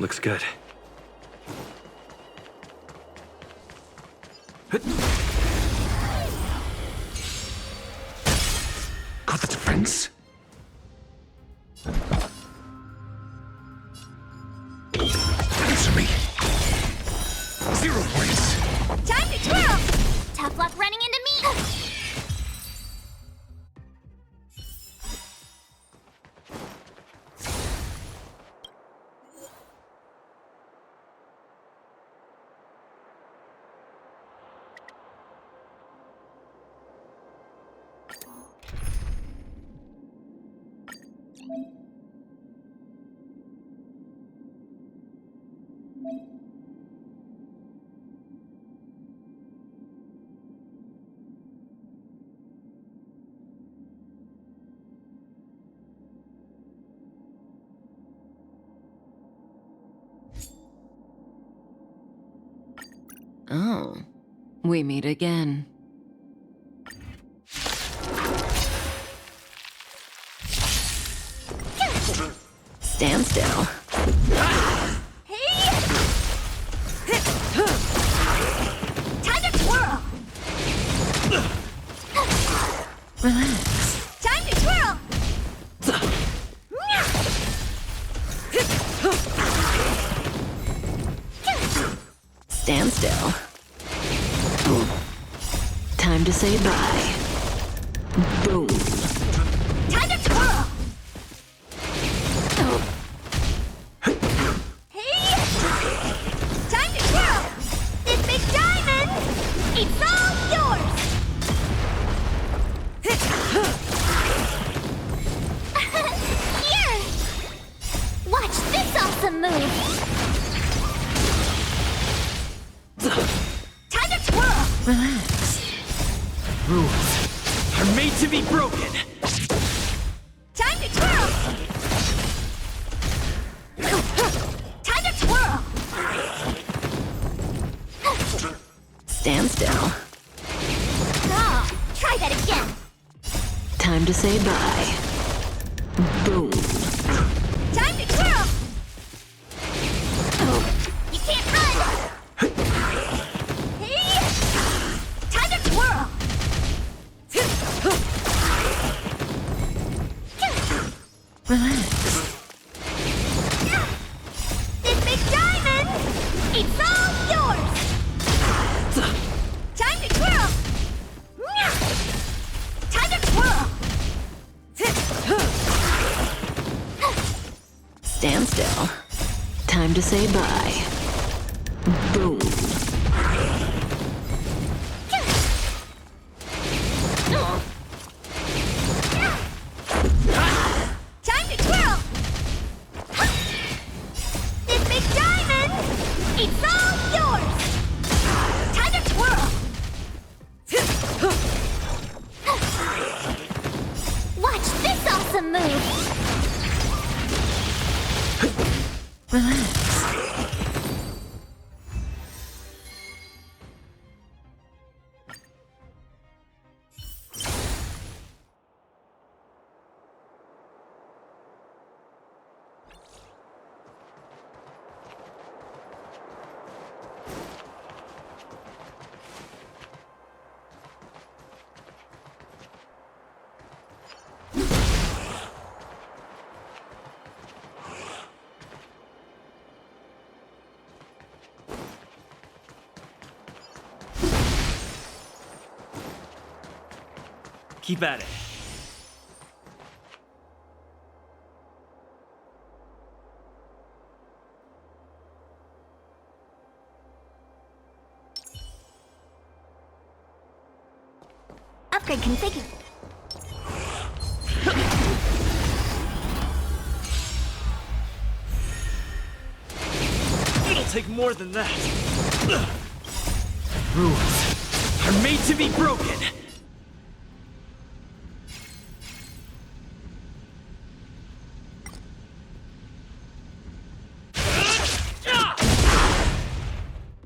Looks good. Got the defense? Answer me. 0 points. Time to twirl! Tough luck running into me! Oh, we meet again. Stand still. Time to twirl! Relax. Time to twirl! Stand still. Time to say bye. Boom. Time to twirl! Hey! Time to twirl! This big diamond! It's all yours! Here! Watch this awesome move! Time to twirl! Relax. Rules are made to be broken. Time to twirl! Time to twirl! Stand still. Ah, try that again! Time to say bye. Boom. Time to twirl! You can't run! Hey! Time to twirl! Relax. This big diamond! It's all yours! Time to twirl! Time to twirl! Stand still. Time to say bye. Boom. Time to twirl! This big diamond! It's all yours! Time to twirl! Watch this awesome move! Relax. Keep at it. Upgrade configured. It'll take more than that. Rules are made to be broken.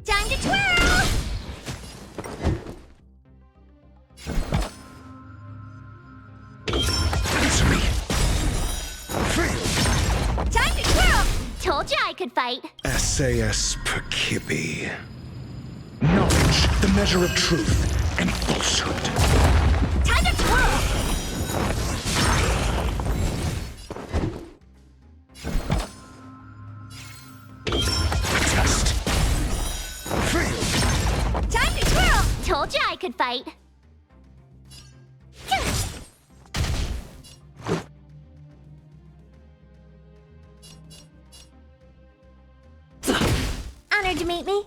Time to twirl! Answer me. Time to twirl! Told you I could fight. hsr2. Knowledge, the measure of truth and falsehood. Time to twirl! Test. Fail. Time to twirl! Told you I could fight. Honored to meet me.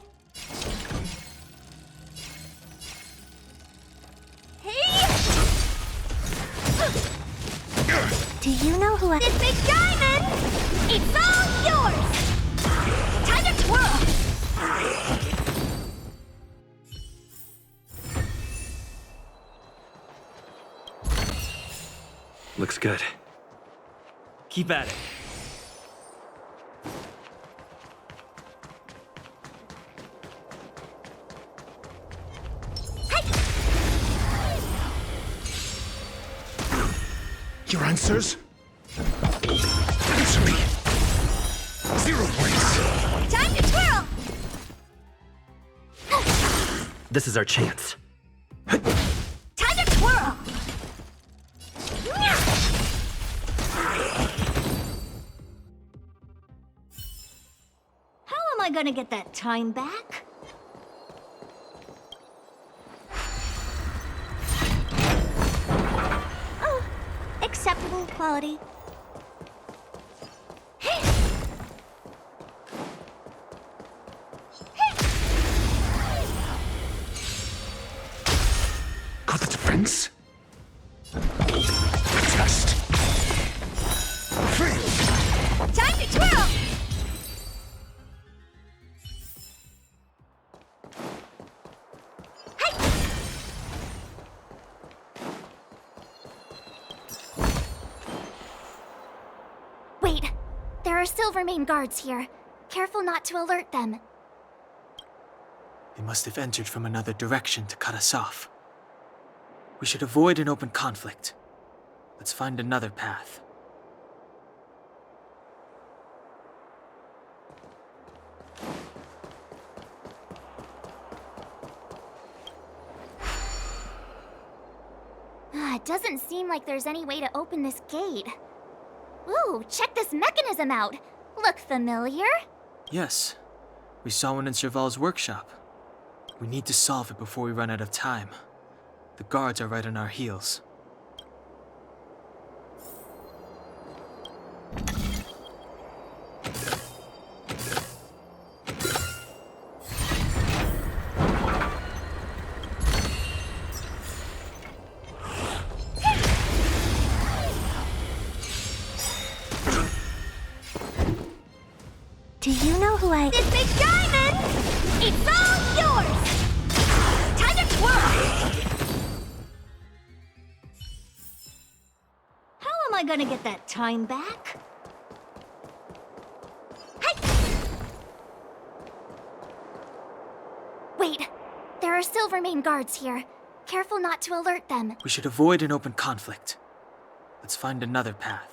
Hey! Do you know who I... This big diamond! It's all yours! Time to twirl! Looks good. Keep at it. Your answers? Answer me. 0 points. Time to twirl! This is our chance. Time to twirl! How am I gonna get that time back? Oh, acceptable quality. Got the defense? Test. Fail. Time to twirl! Hey! Wait, there are Silvermane guards here. Careful not to alert them. They must have entered from another direction to cut us off. We should avoid an open conflict. Let's find another path. It doesn't seem like there's any way to open this gate. Ooh, check this mechanism out. Look familiar? Yes, we saw one in Serval's workshop. We need to solve it before we run out of time. The guards are right on our heels. Do you know who I... This big diamond! It's all yours! Time to twirl! How am I gonna get that time back? Hey! Wait, there are Silvermane guards here. Careful not to alert them. We should avoid an open conflict. Let's find another path.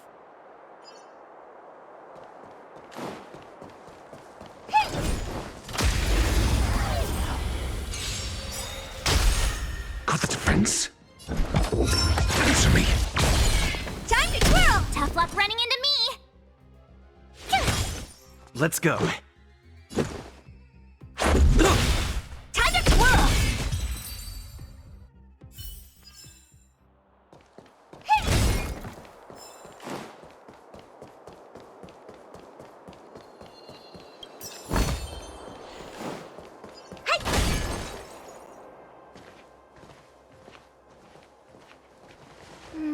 Got the defense? Answer me. Time to twirl! Tough luck running into me! Let's go. Time to twirl!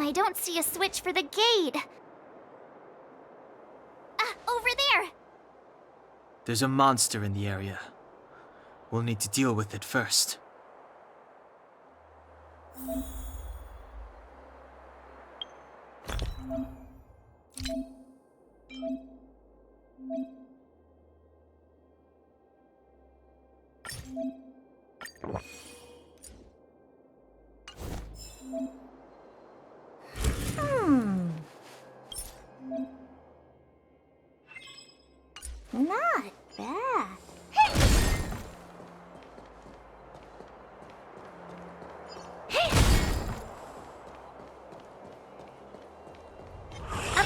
I don't see a switch for the gate. Over there! There's a monster in the area. We'll need to deal with it first. Not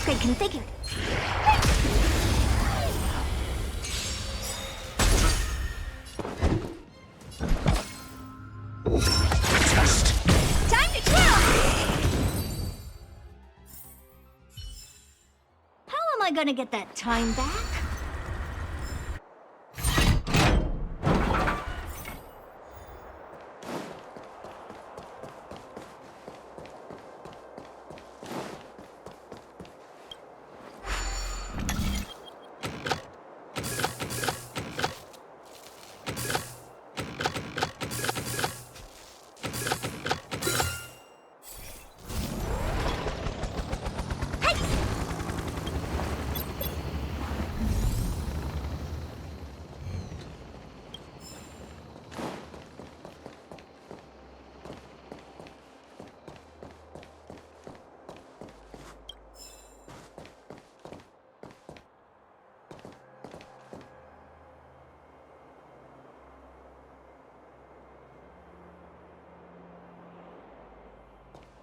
Upgrade configured. Test. Time to twirl! How am I gonna get that time back?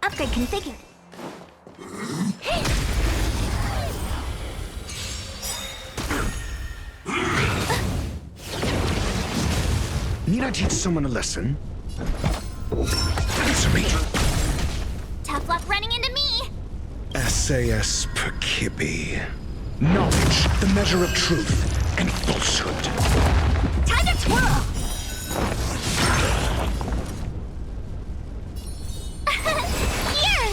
Upgrade configured. Need I teach someone a lesson? Answer me. Tough luck running into me! hsr2. Knowledge, the measure of truth and falsehood. Time to twirl! Here!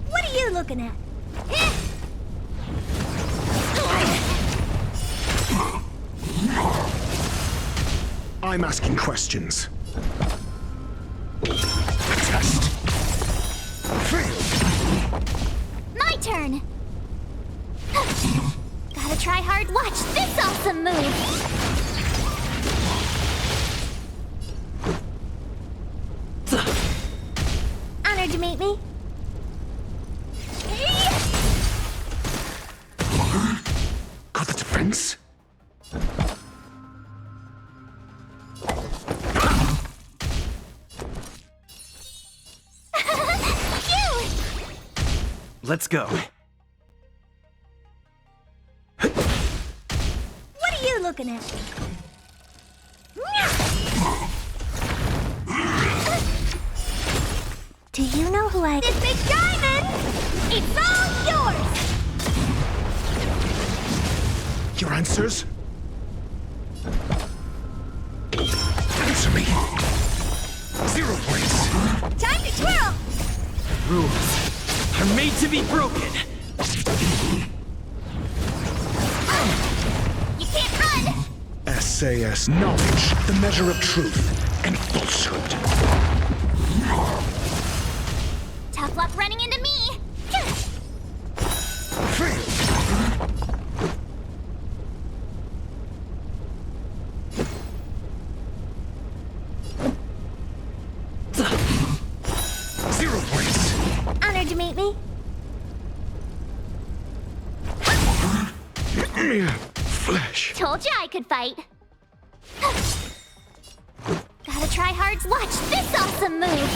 What are you looking at? I'm asking questions. Test. Fail. My turn! Gotta try hard. Watch this awesome move! Honored to meet me. Got the defense? Let's go. What are you looking at? Do you know who I... This big diamond! It's all yours! Your answers? Answer me. 0 points. Time to twirl! Rules are made to be broken. You can't run! SAS knowledge, the measure of truth and falsehood. Tough luck running into me! Fail. Zero points. Honored to meet me. Flesh. Told you I could fight. Gotta try hard. Watch this awesome move.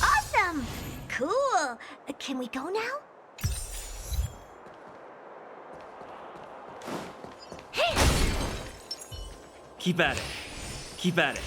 Awesome! Cool. Can we go now? Keep at it. Keep at it.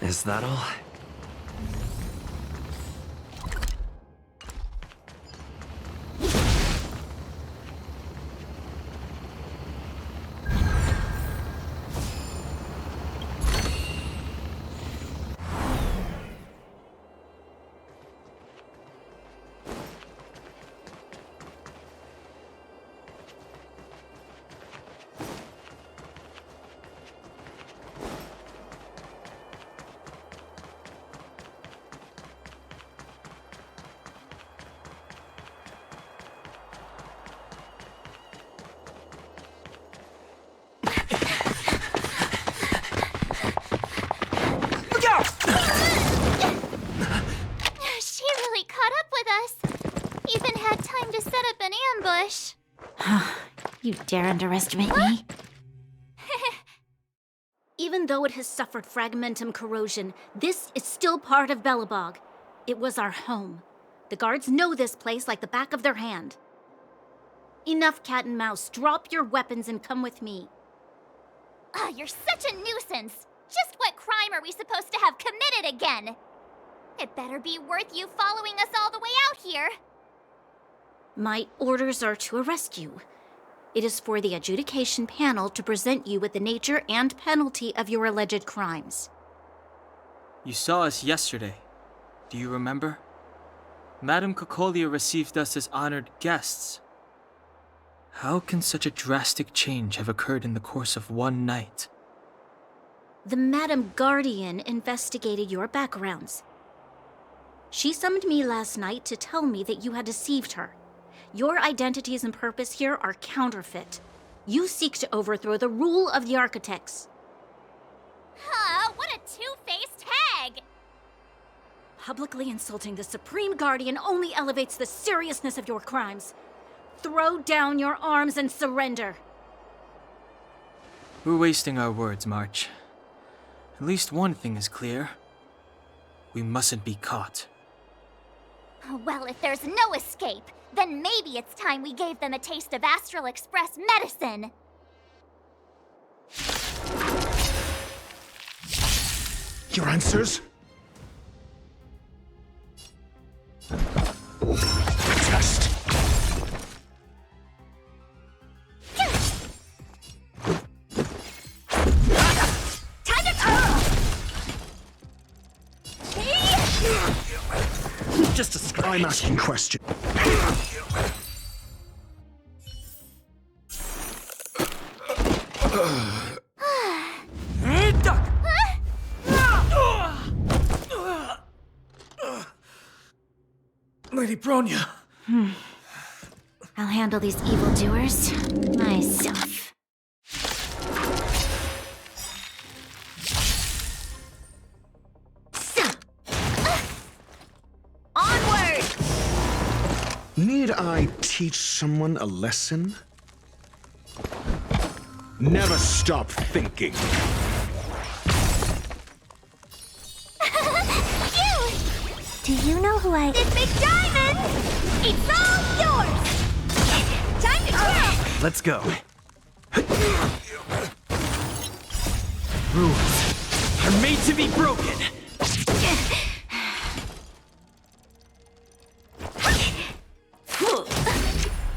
Is that all? You dare underestimate me? Even though it has suffered fragmentum corrosion, this is still part of Belobog. It was our home. The guards know this place like the back of their hand. Enough cat and mouse. Drop your weapons and come with me. You're such a nuisance. Just what crime are we supposed to have committed again? It better be worth you following us all the way out here. My orders are to arrest you. It is for the adjudication panel to present you with the nature and penalty of your alleged crimes. You saw us yesterday. Do you remember? Madame Cocolia received us as honored guests. How can such a drastic change have occurred in the course of one night? The Madam Guardian investigated your backgrounds. She summoned me last night to tell me that you had deceived her. Your identities and purpose here are counterfeit. You seek to overthrow the rule of the architects. What a two-faced hag! Publicly insulting the Supreme Guardian only elevates the seriousness of your crimes. Throw down your arms and surrender. We're wasting our words, March. At least one thing is clear. We mustn't be caught. Well, if there's no escape, then maybe it's time we gave them a taste of Astral Express medicine. Your answers? Test. Time to Just a scratch. I'm asking questions. Duck! Lady Bronya. I'll handle these evildoers myself. onward! Need I teach someone a lesson? Never stop thinking. Do you know who I... This big diamond! It's all yours! Time to twirl! Let's go. Rules are made to be broken.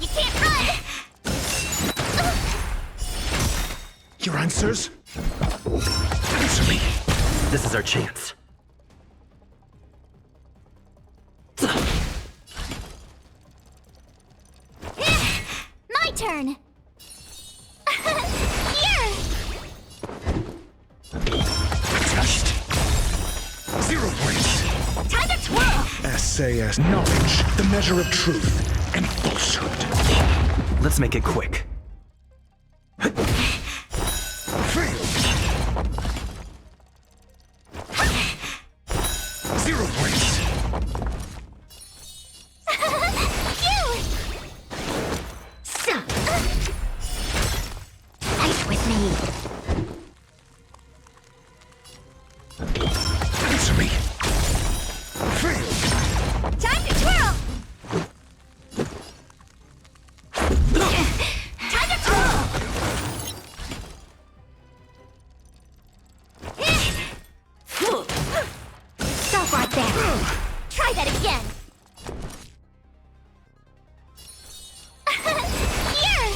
You can't run! Your answers? Answer me. This is our chance. My turn! Here! Test. 0 points. Time to twirl! SAS. Knowledge, the measure of truth and falsehood. Let's make it quick. Failed. 0 points. Fight with me. Answer me. Failed. Time to twirl! Time to twirl! Stop right there. Try that again! Here!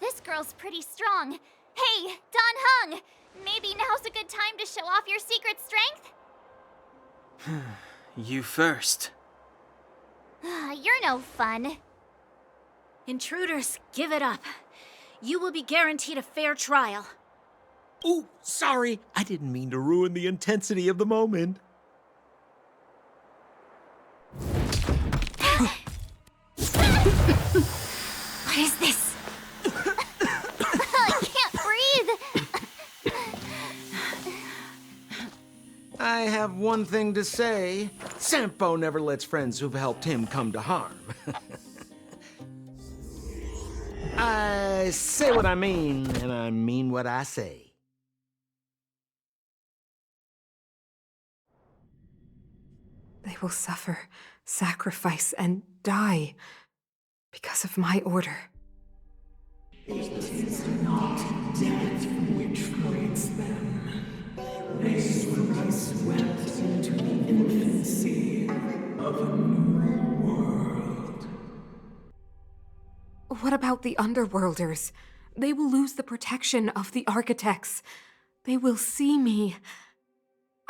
This girl's pretty strong. Hey, Don Hung! Maybe now's a good time to show off your secret strength? You first. You're no fun. Intruders, give it up. You will be guaranteed a fair trial. Ooh, sorry. I didn't mean to ruin the intensity of the moment. What is this? I can't breathe. have one thing to say. Sampo never lets friends who've helped him come to harm. I say what I mean, and I mean what I say. They will suffer, sacrifice, and die because of my order. It is not death which frees them. They will be swept into the infancy of a new world. What about the Underworlders? They will lose the protection of the Architects. They will see me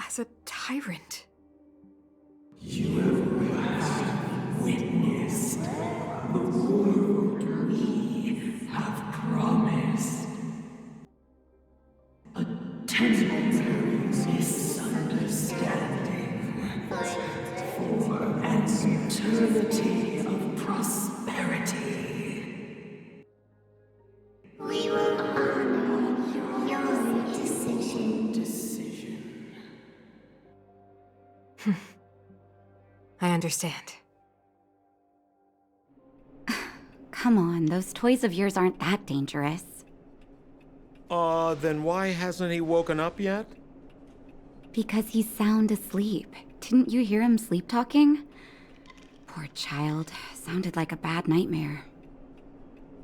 as a tyrant. You have witnessed the world we have promised. A temporary misunderstanding for an eternity of prosperity. We will honor your decision. I understand. Come on, those toys of yours aren't that dangerous. Then why hasn't he woken up yet? Because he's sound asleep. Didn't you hear him sleep talking? Poor child. Sounded like a bad nightmare.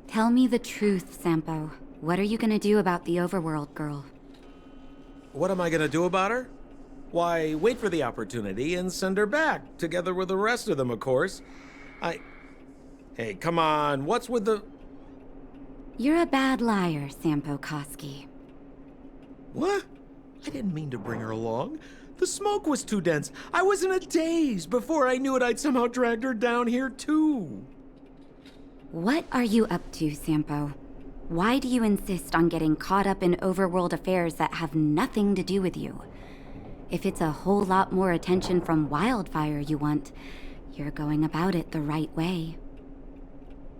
Tell me the truth, Sampo. What are you gonna do about the overworld girl? What am I gonna do about her? Why, wait for the opportunity and send her back, together with the rest of them, of course. Hey, come on, what's with the... You're a bad liar, Sampo Koski. What? I didn't mean to bring her along. The smoke was too dense. I was in a daze. Before I knew it, I'd somehow dragged her down here, too. What are you up to, Sampo? Why do you insist on getting caught up in overworld affairs that have nothing to do with you? If it's a whole lot more attention from Wildfire you want, you're going about it the right way.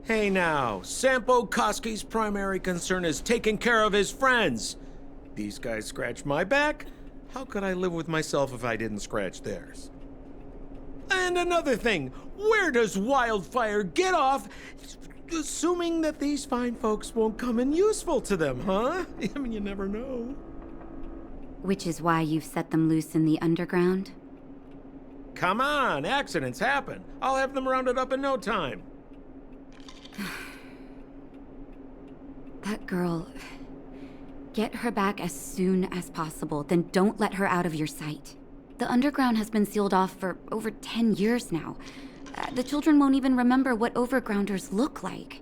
Hey now, Sampo Koski's primary concern is taking care of his friends. These guys scratch my back. How could I live with myself if I didn't scratch theirs? And another thing, where does Wildfire get off assuming that these fine folks won't come in useful to them, huh? I mean, you never know. Which is why you've set them loose in the underground? Come on, accidents happen. I'll have them rounded up in no time. That girl... Get her back as soon as possible, then don't let her out of your sight. The underground has been sealed off for over 10 years now. The children won't even remember what overgrounders look like.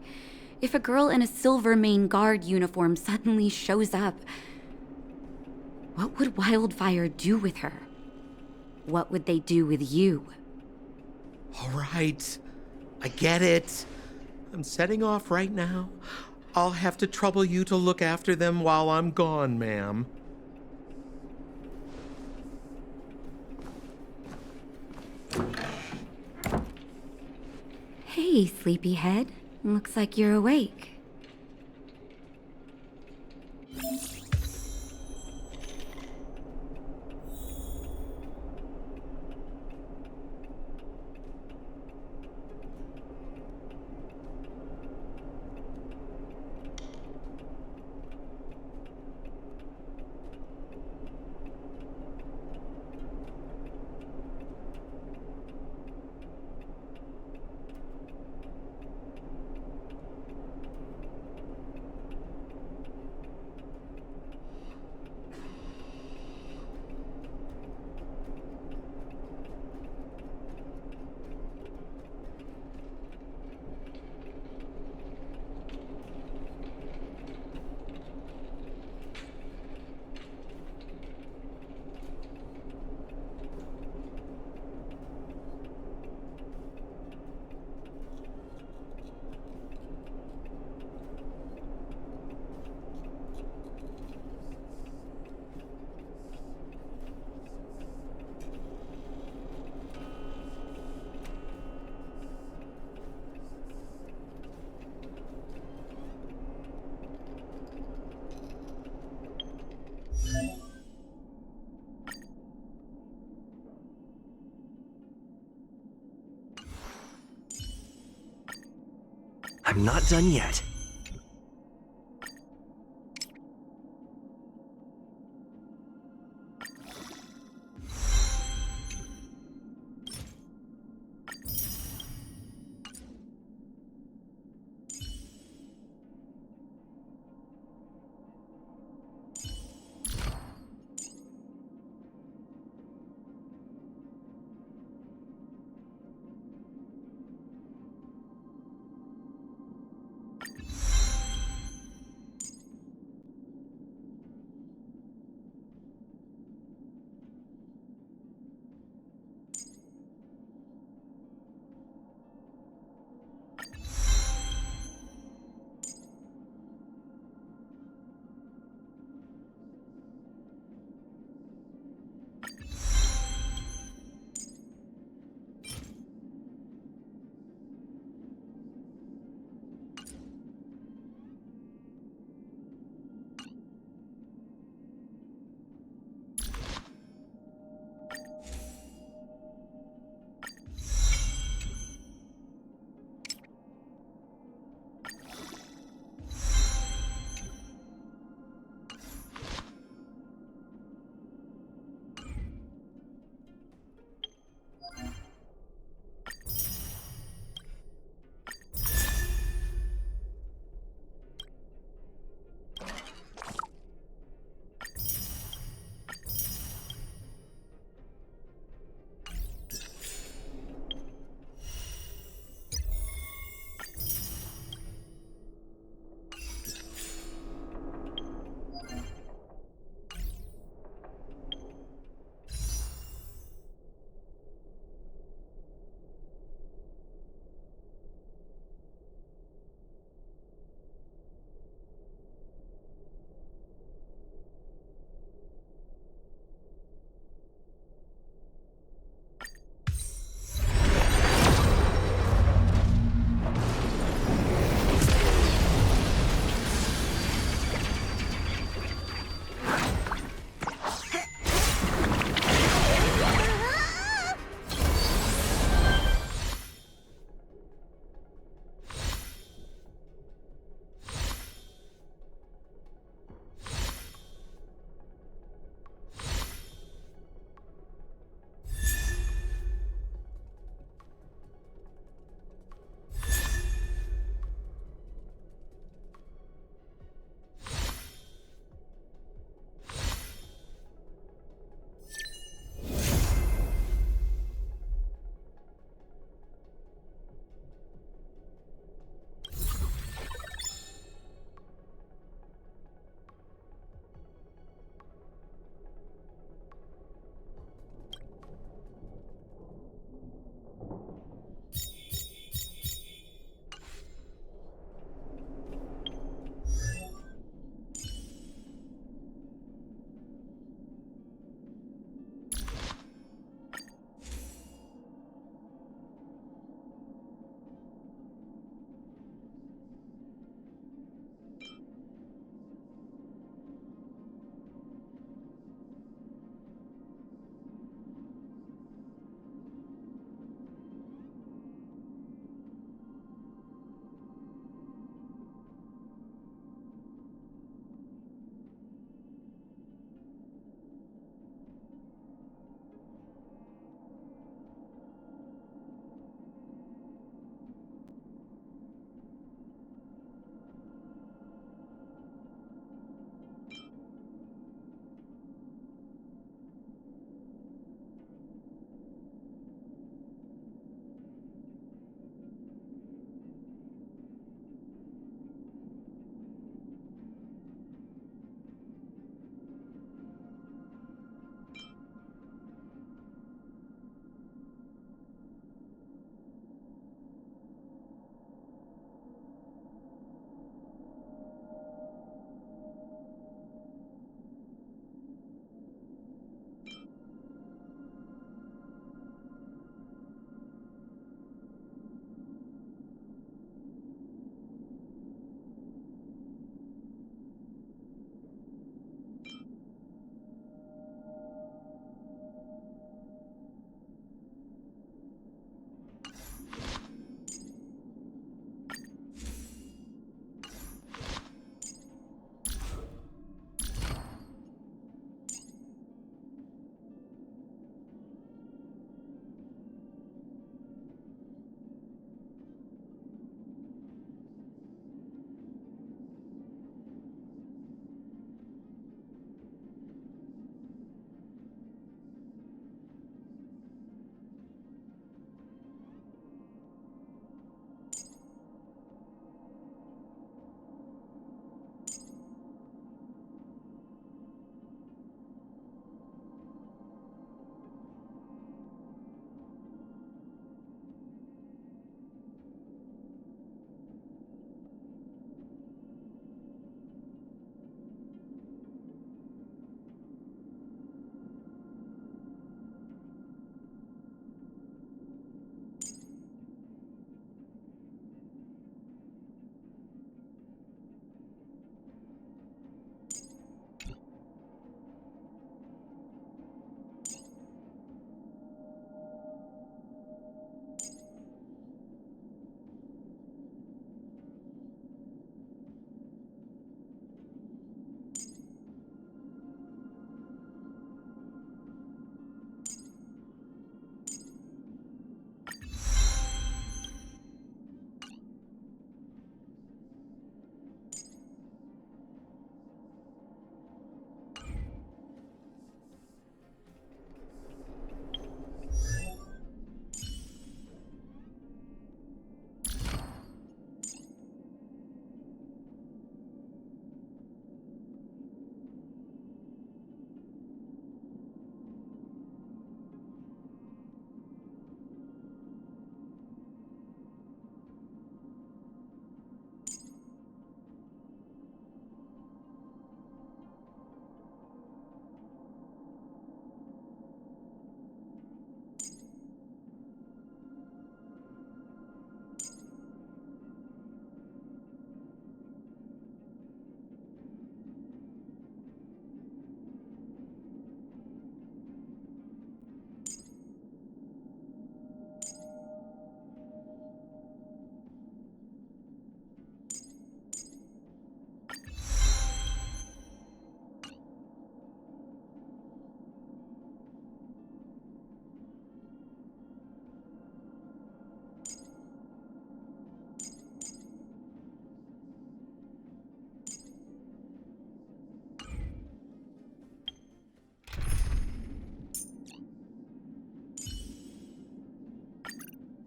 If a girl in a silver main guard uniform suddenly shows up, what would Wildfire do with her? What would they do with you? All right, I get it. I'm setting off right now. I'll have to trouble you to look after them while I'm gone, ma'am. Hey, sleepyhead. Looks like you're awake. I'm not done yet.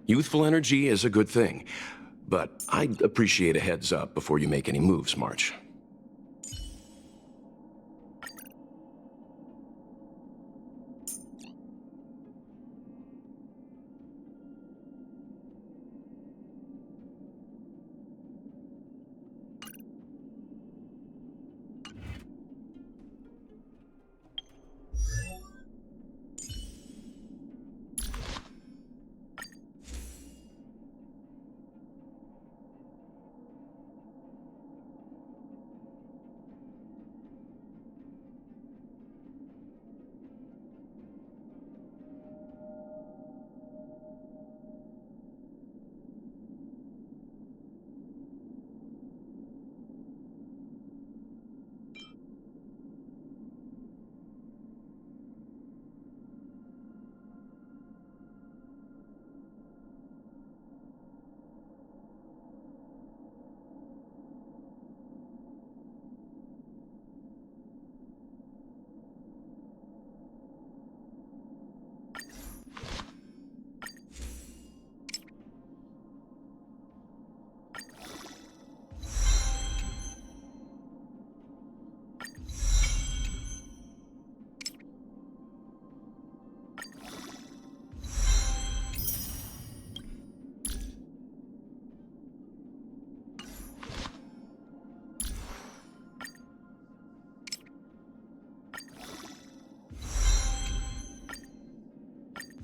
Youthful energy is a good thing, but I'd appreciate a heads up before you make any moves, March.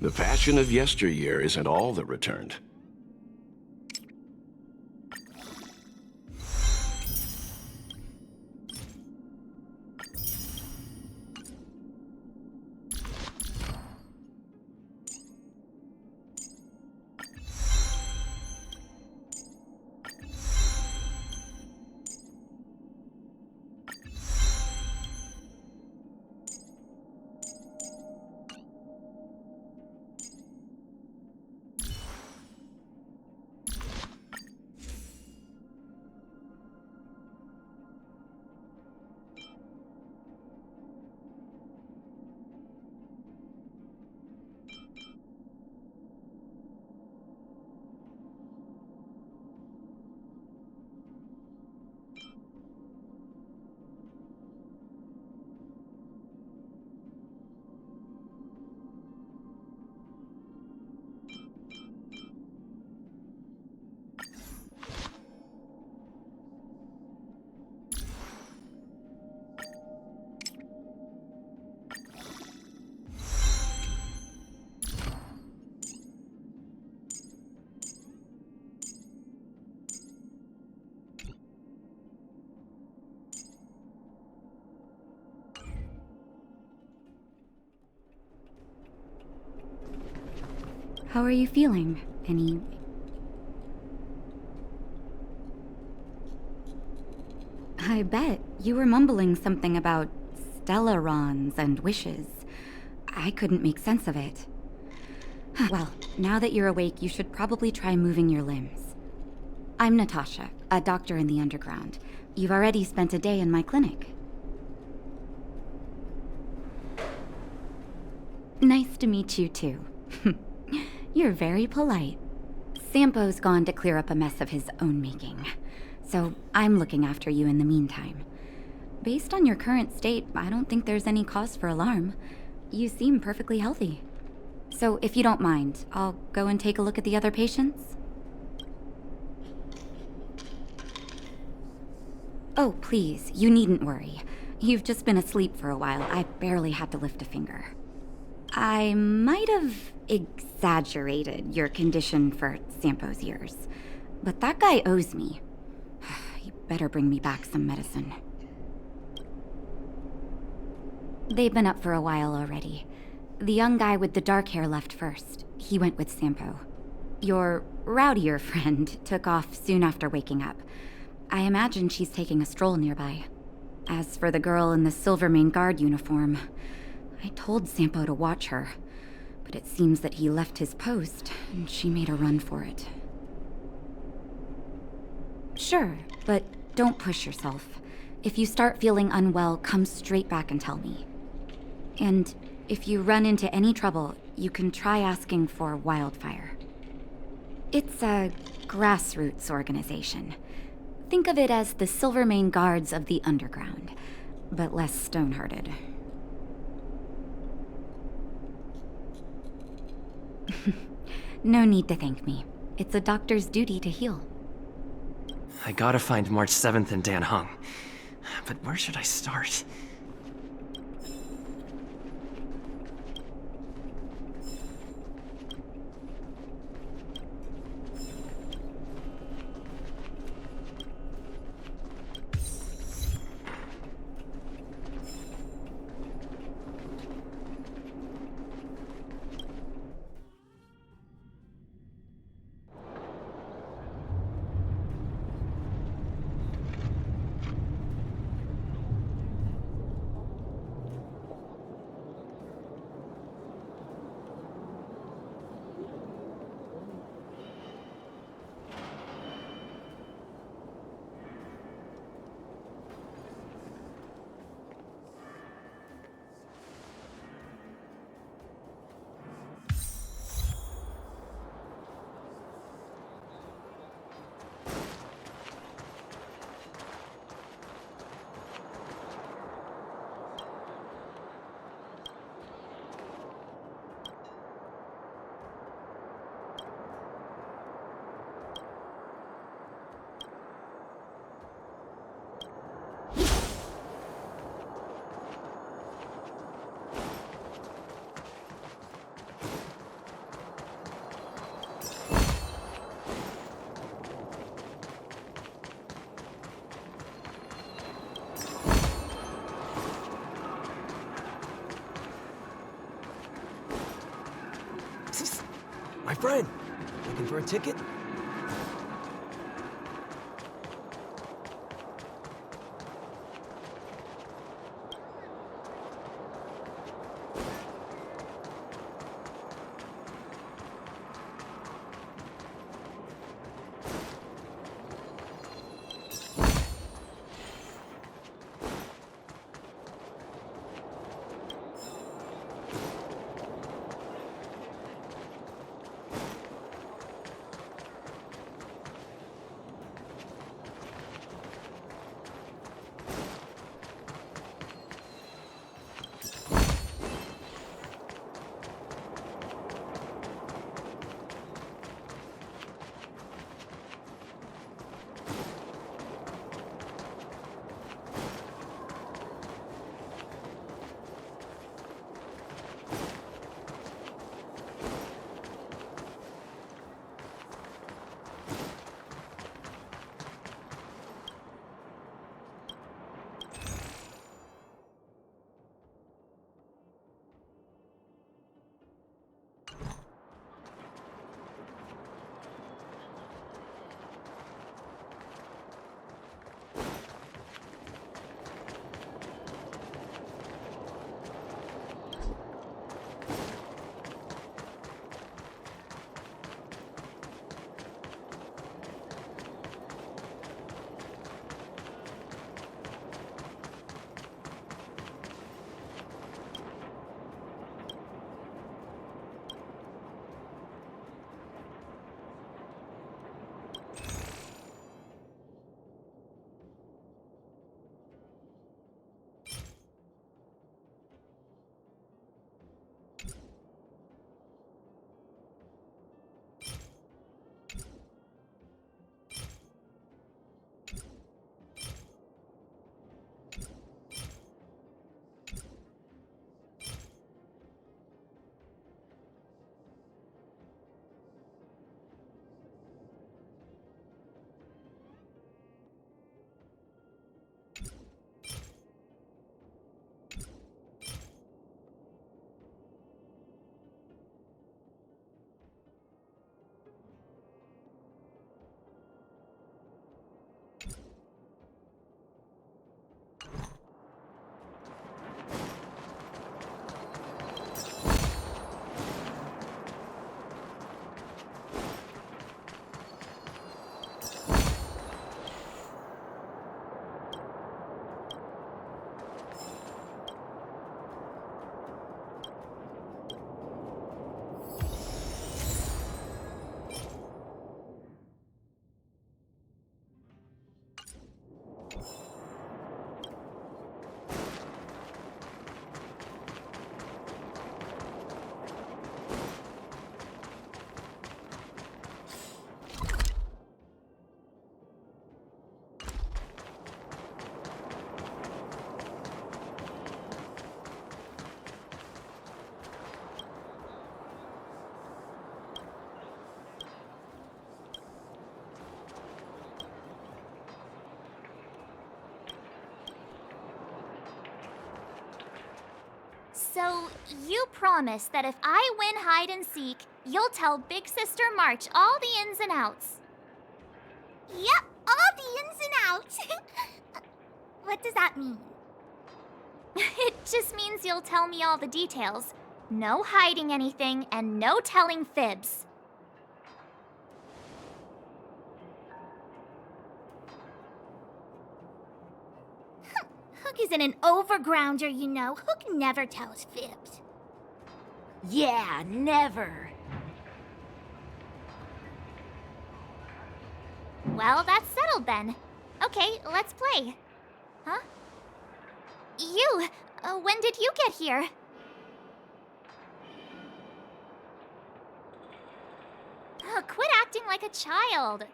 The passion of yesteryear isn't all that returned. How are you feeling? Any... I bet you were mumbling something about stellarons and wishes. I couldn't make sense of it. Well, now that you're awake, you should probably try moving your limbs. I'm Natasha, a doctor in the underground. You've already spent a day in my clinic. Nice to meet you, too. You're very polite. Sampo's gone to clear up a mess of his own making, so I'm looking after you in the meantime. Based on your current state, I don't think there's any cause for alarm. You seem perfectly healthy. So if you don't mind, I'll go and take a look at the other patients? Oh, please, you needn't worry. You've just been asleep for a while. I barely had to lift a finger. I might have exaggerated your condition for Sampo's ears, but that guy owes me. You better bring me back some medicine. They've been up for a while already. The young guy with the dark hair left first. He went with Sampo. Your rowdier friend took off soon after waking up. I imagine she's taking a stroll nearby. As for the girl in the Silvermane Guard uniform, I told Sampo to watch her, but it seems that he left his post, and she made a run for it. Sure, but don't push yourself. If you start feeling unwell, come straight back and tell me. And if you run into any trouble, you can try asking for Wildfire. It's a grassroots organization. Think of it as the Silvermane Guards of the Underground, but less stone-hearted. No need to thank me. It's a doctor's duty to heal. I gotta find March 7th and Dan Hung. But where should I start? My friend, looking for a ticket? So, you promise that if I win hide and seek, you'll tell Big Sister March all the ins and outs. Yep, all the ins and outs. What does that mean? It just means you'll tell me all the details. No hiding anything and no telling fibs. Hook isn't an overgrounder, you know. Hook never tells fibs. Yeah, never. Well, that's settled then. Okay, let's play. Huh? You, when did you get here? Quit acting like a child.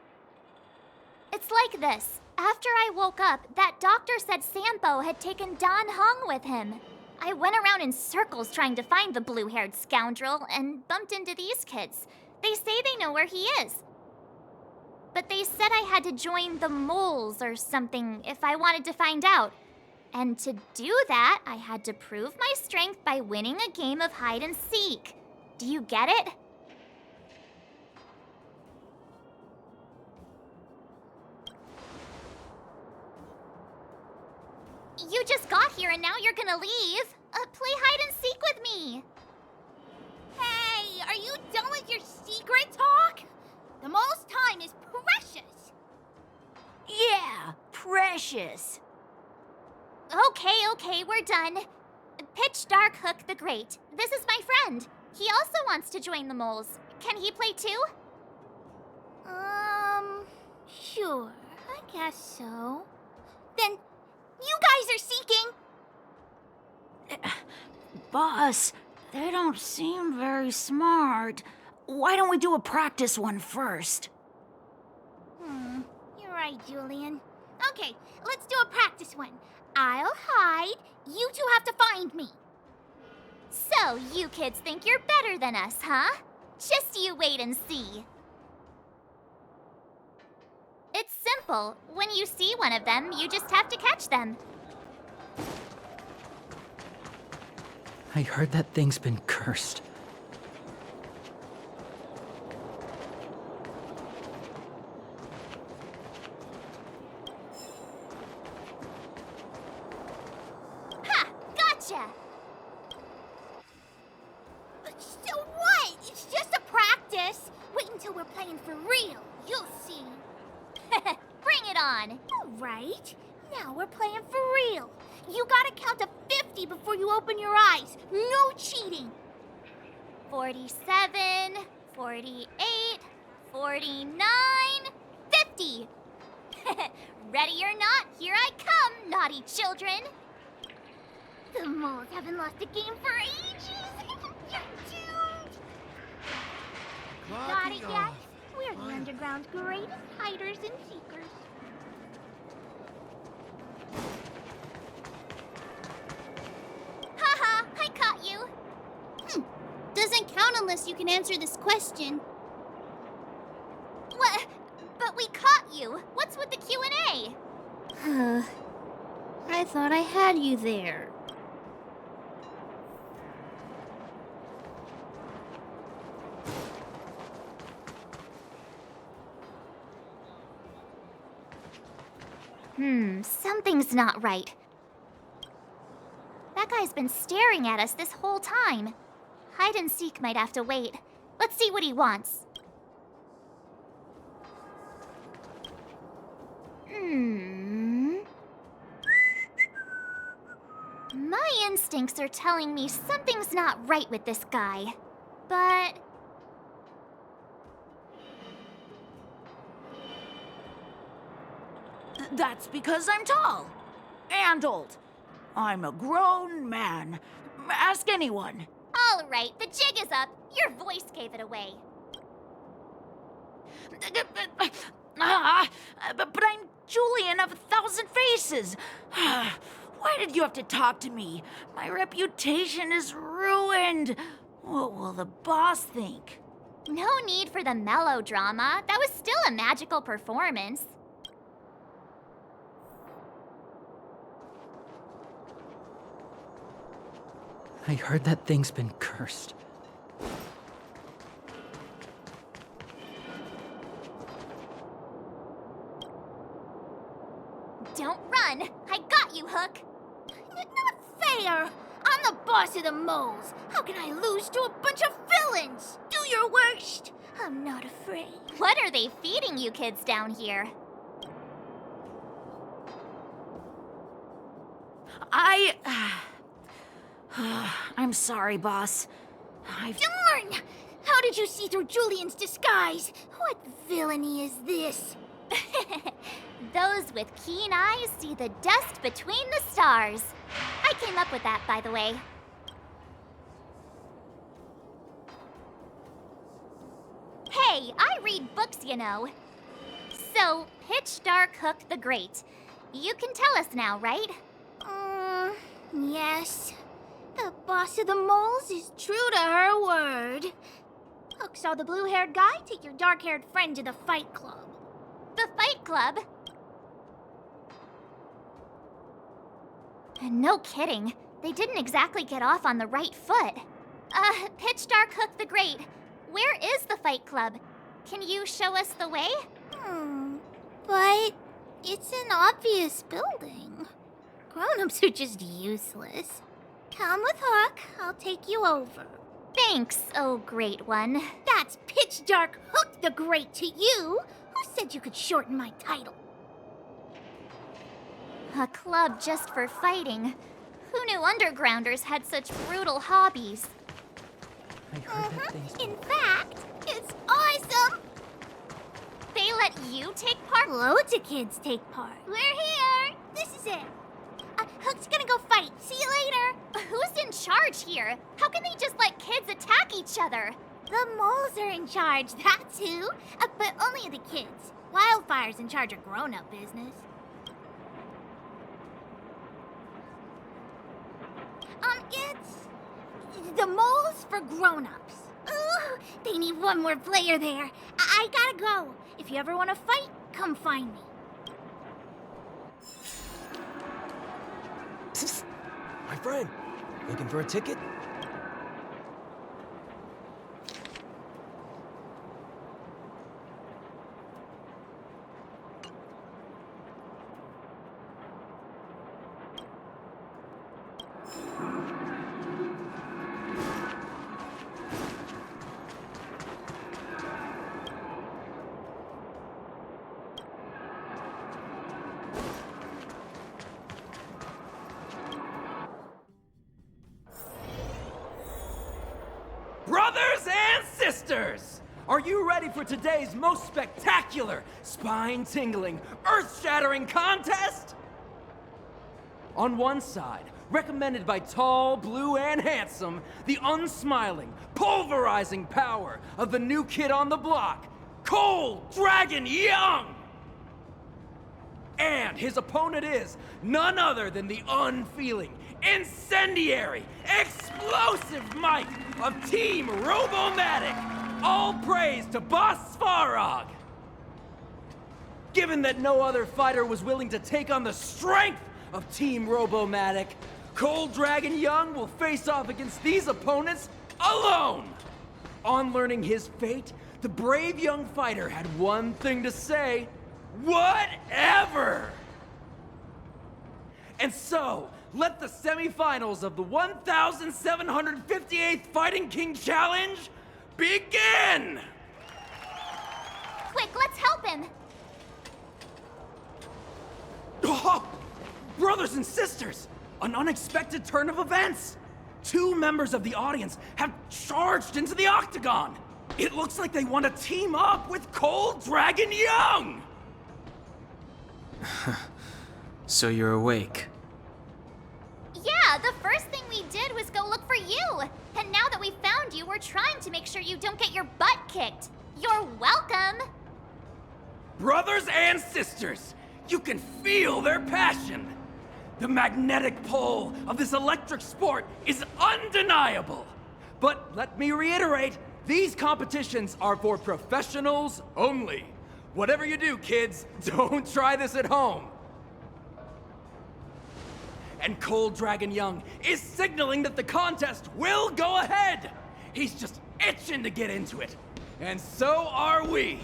It's like this. After I woke up, that doctor said Sampo had taken Don Hung with him. I went around in circles trying to find the blue-haired scoundrel and bumped into these kids. They say they know where he is. But they said I had to join the moles or something if I wanted to find out. And to do that, I had to prove my strength by winning a game of hide and seek. Do you get it? You just got here and now you're gonna leave. Play hide and seek with me. Hey, are you done with your secret talk? The most time is precious. Yeah, precious. Okay, we're done. Pitch Dark Hook the Great. This is my friend. He also wants to join the moles. Can he play too? Sure, I guess so. Then, you guys are seeking. Boss, they don't seem very smart. Why don't we do a practice one first? You're right, Julian. Okay, let's do a practice one. I'll hide. You two have to find me. So, you kids think you're better than us, huh? Just you wait and see. It's simple. When you see one of them, you just have to catch them. I heard that thing's been cursed. Ha! Gotcha! So what? It's just a practice. Wait until we're playing for real. You'll see. Bring it on! All right. Now we're playing for real. You gotta count to 50 before you open your eyes. No cheating. 47, 48, 49, 50! Ready or not, here I come, naughty children! The moles haven't lost a game for ages. You're doomed. Got it yet? We're the underground's greatest hiders and seekers. Haha, I caught you! Doesn't count unless you can answer this question. What? But we caught you! What's with the Q&A? I thought I had you there. Something's not right. That guy's been staring at us this whole time. Hide and seek might have to wait. Let's see what he wants. My instincts are telling me something's not right with this guy. But... That's because I'm tall. And old. I'm a grown man. Ask anyone. All right, the jig is up. Your voice gave it away. But I'm Julian of 1,000 Faces. Why did you have to talk to me? My reputation is ruined. What will the boss think? No need for the melodrama. That was still a magical performance. I heard that thing's been cursed. Don't run! I got you, Hook! Not fair! I'm the boss of the moles. How can I lose to a bunch of villains? Do your worst. I'm not afraid. What are they feeding you kids down here? I'm sorry, boss. Darn! How did you see through Julian's disguise? What villainy is this? Those with keen eyes see the dust between the stars. I came up with that, by the way. Hey, I read books, you know. So, Pitch Dark Hook the Great. You can tell us now, right? Yes. The boss of the moles is true to her word. Hook saw the blue-haired guy take your dark-haired friend to the fight club. The Fight Club? No kidding. They didn't exactly get off on the right foot. Pitch Dark Hook the Great, where is the Fight Club? Can you show us the way? But it's an obvious building. Grown-ups are just useless. Come with Hook, I'll take you over. Thanks, oh great one. That's Pitch Dark Hook the Great to you. Who said you could shorten my title? A club just for fighting. Who knew undergrounders had such brutal hobbies? I heard that thing's been... In fact, it's awesome! They let you take part? Loads of kids take part. We're here! This is it. Hook's gonna go fight. See you later. Who's in charge here? How can they just let kids attack each other? The moles are in charge, that's who. But only the kids. Wildfire's in charge of grown-up business. It's the moles for grown-ups. Ooh, they need one more player there. I gotta go. If you ever want to fight, come find me. My friend, looking for a ticket? Brothers and sisters! Are you ready for today's most spectacular, spine-tingling, earth-shattering contest? On one side, recommended by tall, blue, and handsome, the unsmiling, pulverizing power of the new kid on the block, Cold Dragon Young! And his opponent is none other than the unfeeling, incendiary, explosive might of Team Robomatic! All praise to Boss Svarog! Given that no other fighter was willing to take on the strength of Team Robomatic, Cold Dragon Young will face off against these opponents alone! On learning his fate, the brave young fighter had one thing to say: whatever! And so, let the semifinals of the 1,758th Fighting King Challenge begin! Quick, let's help him! Oh, brothers and sisters, an unexpected turn of events! 2 members of the audience have charged into the octagon! It looks like they want to team up with Cold Dragon Young! So you're awake. Yeah, the first thing we did was go look for you. And now that we found you, we're trying to make sure you don't get your butt kicked. You're welcome. Brothers and sisters, you can feel their passion. The magnetic pull of this electric sport is undeniable. But let me reiterate, these competitions are for professionals only. Whatever you do, kids, don't try this at home. and Cold Dragon Young is signaling that the contest will go ahead. He's just itching to get into it. And so are we.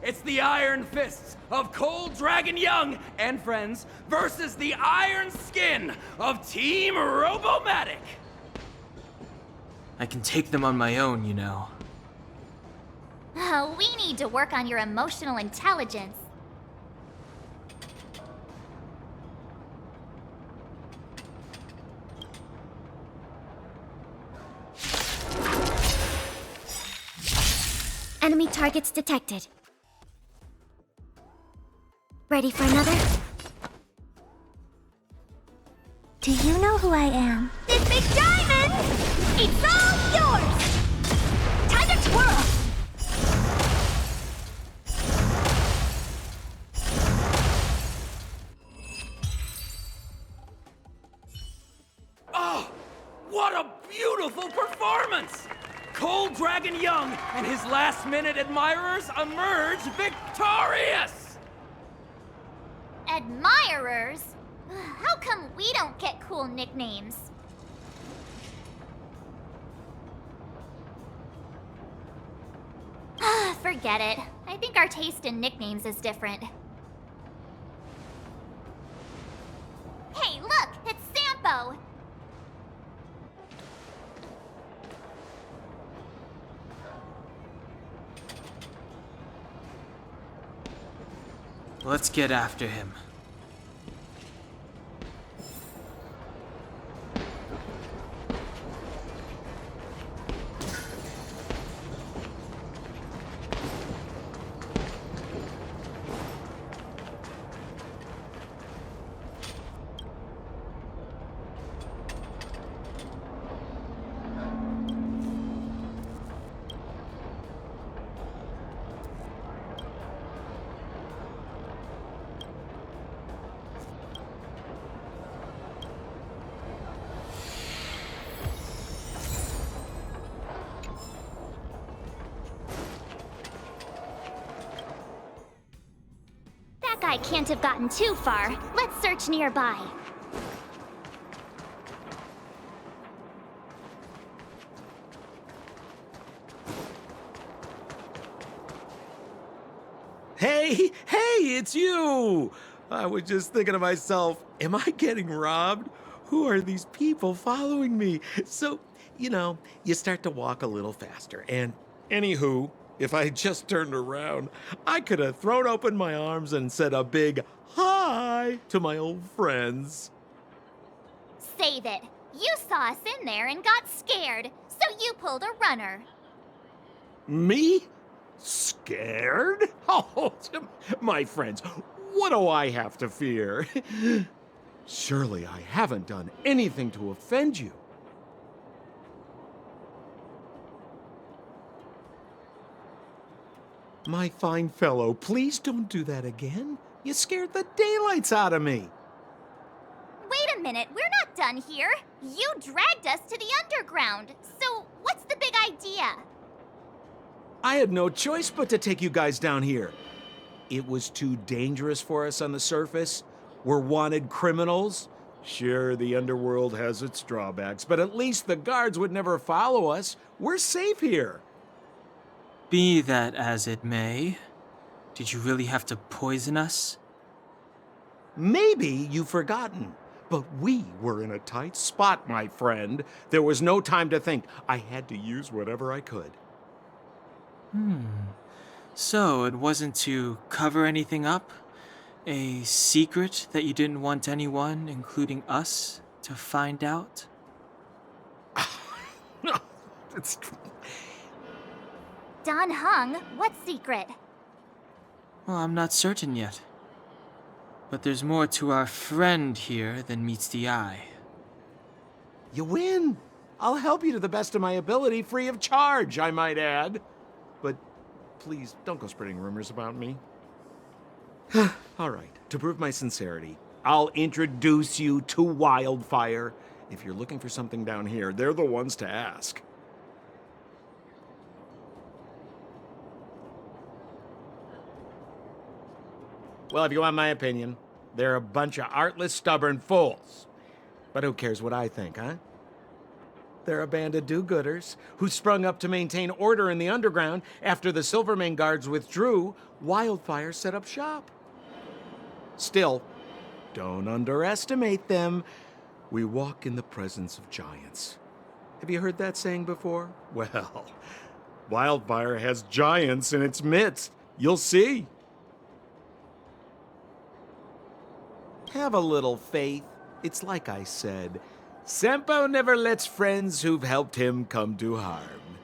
It's the Iron Fists of Cold Dragon Young and friends versus the Iron Skin of Team Robomatic. I can take them on my own, you know. Oh, we need to work on your emotional intelligence. Enemy targets detected. Ready for another? Do you know who I am? This big diamond! It's all yours! Time to twirl! Oh, what a beautiful performance! Cold Dragon Young and his last-minute admirers emerge victorious! Admirers? How come we don't get cool nicknames? Forget it. I think our taste in nicknames is different. Hey, look! It's Sampo! Let's get after him. That guy can't have gotten too far. Let's search nearby. Hey, it's you! I was just thinking to myself, am I getting robbed? Who are these people following me? So, you start to walk a little faster. And anywho, if I had just turned around, I could have thrown open my arms and said a big hi to my old friends. Save it. You saw us in there and got scared, so you pulled a runner. Me? Scared? Oh, my friends, what do I have to fear? Surely I haven't done anything to offend you. My fine fellow, please don't do that again. You scared the daylights out of me. Wait a minute, we're not done here. You dragged us to the underground. So, what's the big idea? I had no choice but to take you guys down here. It was too dangerous for us on the surface. We're wanted criminals. Sure, the underworld has its drawbacks, but at least the guards would never follow us. We're safe here. Be that as it may, did you really have to poison us? Maybe you've forgotten, but we were in a tight spot, my friend. There was no time to think. I had to use whatever I could. So it wasn't to cover anything up? A secret that you didn't want anyone, including us, to find out? It's... Don Hung, what secret? Well, I'm not certain yet. But there's more to our friend here than meets the eye. You win. I'll help you to the best of my ability, free of charge, I might add. But please, don't go spreading rumors about me. All right, to prove my sincerity, I'll introduce you to Wildfire. If you're looking for something down here, they're the ones to ask. Well, if you want my opinion, they're a bunch of artless, stubborn fools. But who cares what I think, huh? They're a band of do-gooders who sprung up to maintain order in the underground after the Silvermane guards withdrew. Wildfire set up shop. Still, don't underestimate them. We walk in the presence of giants. Have you heard that saying before? Well, Wildfire has giants in its midst. You'll see. Have a little faith. It's like I said. Sampo never lets friends who've helped him come to harm.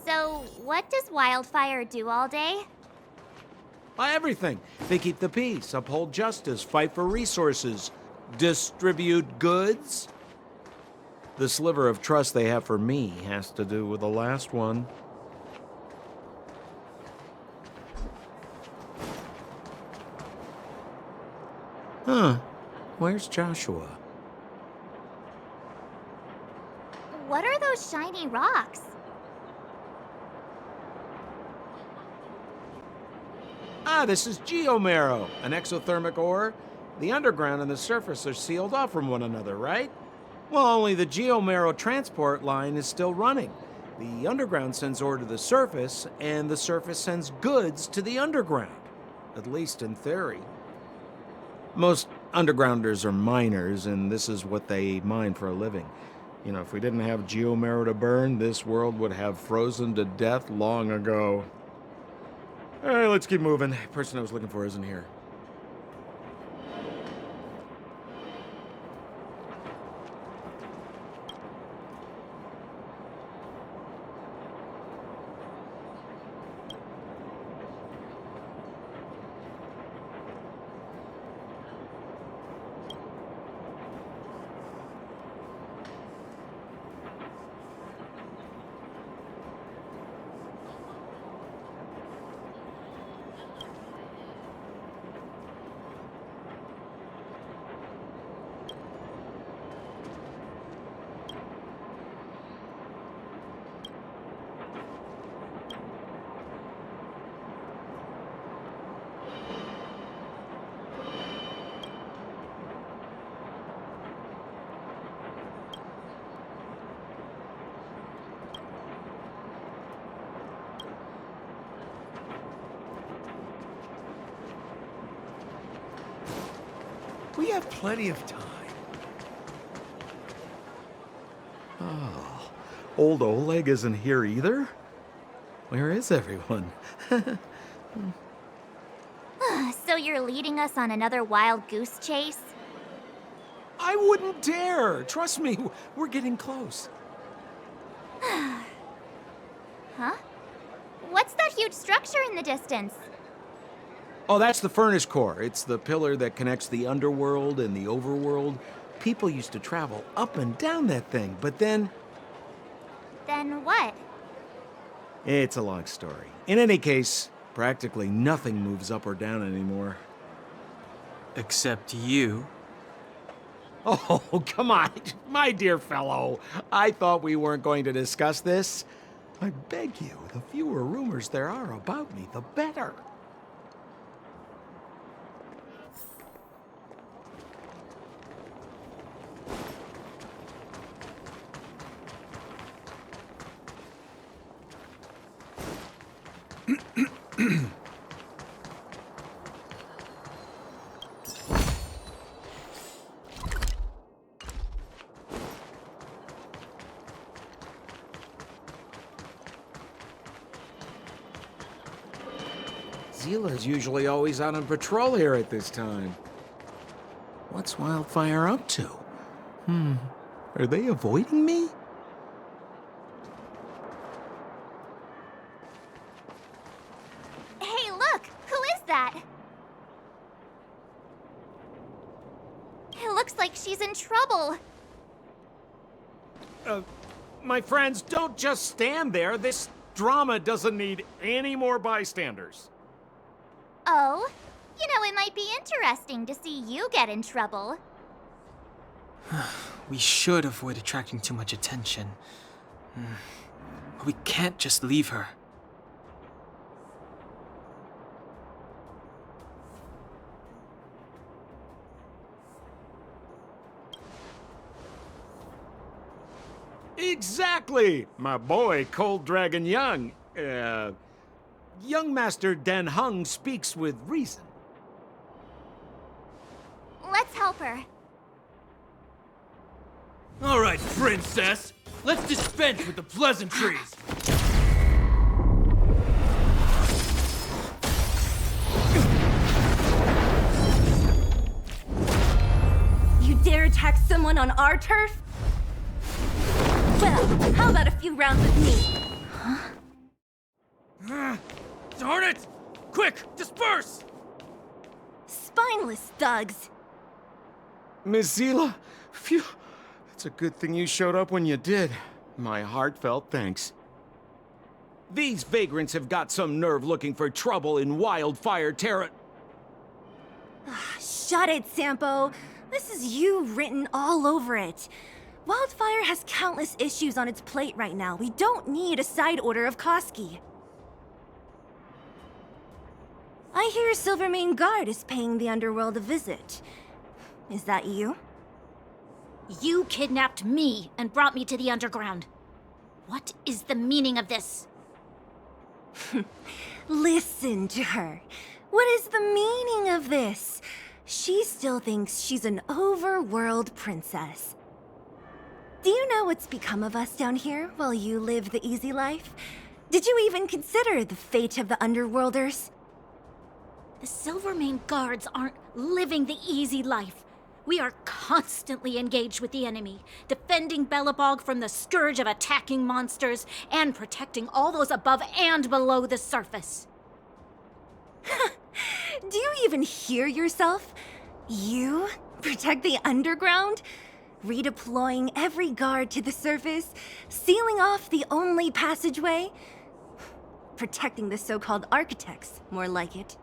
So, what does Wildfire do all day? Everything. They keep the peace, uphold justice, fight for resources, distribute goods. The sliver of trust they have for me has to do with the last one. Huh. Where's Joshua? What are those shiny rocks? This is geomarrow, an exothermic ore. The underground and the surface are sealed off from one another, right? Well, only the geomarrow transport line is still running. The underground sends ore to the surface, and the surface sends goods to the underground. At least in theory. Most undergrounders are miners, and this is what they mine for a living. You know, if we didn't have geomarrow to burn, this world would have frozen to death long ago. All right, let's keep moving. The person I was looking for isn't here. We have plenty of time. Oh, old Oleg isn't here either? Where is everyone? So you're leading us on another wild goose chase? I wouldn't dare! Trust me, we're getting close. Huh? What's that huge structure in the distance? Oh, that's the furnace core. It's the pillar that connects the underworld and the overworld. People used to travel up and down that thing, but then... Then what? It's a long story. In any case, practically nothing moves up or down anymore. Except you. Oh, come on, my dear fellow. I thought we weren't going to discuss this. I beg you, the fewer rumors there are about me, the better. Zila's usually always out on patrol here at this time. What's Wildfire up to? Are they avoiding me? Hey, look! Who is that? It looks like she's in trouble. My friends, don't just stand there. This drama doesn't need any more bystanders. Oh? You know, it might be interesting to see you get in trouble. We should avoid attracting too much attention. But we can't just leave her. Exactly! My boy, Cold Dragon Young. Young Master Dan Hung speaks with reason. Let's help her. All right, princess. Let's dispense with the pleasantries. You dare attack someone on our turf? Well, how about a few rounds with me? Darn it! Quick, disperse! Spineless thugs. Mizila, phew. It's a good thing you showed up when you did. My heartfelt thanks. These vagrants have got some nerve looking for trouble in Wildfire Terra. Shut it, Sampo. This is you written all over it. Wildfire has countless issues on its plate right now. We don't need a side order of Koski. I hear Silvermane Guard is paying the Underworld a visit. Is that you? You kidnapped me and brought me to the underground. What is the meaning of this? Listen to her. What is the meaning of this? She still thinks she's an overworld princess. Do you know what's become of us down here while you live the easy life? Did you even consider the fate of the Underworlders? The Silvermane Guards aren't living the easy life. We are constantly engaged with the enemy, defending Belobog from the scourge of attacking monsters and protecting all those above and below the surface. Do you even hear yourself? You protect the underground? Redeploying every guard to the surface? Sealing off the only passageway? Protecting the so-called architects, more like it.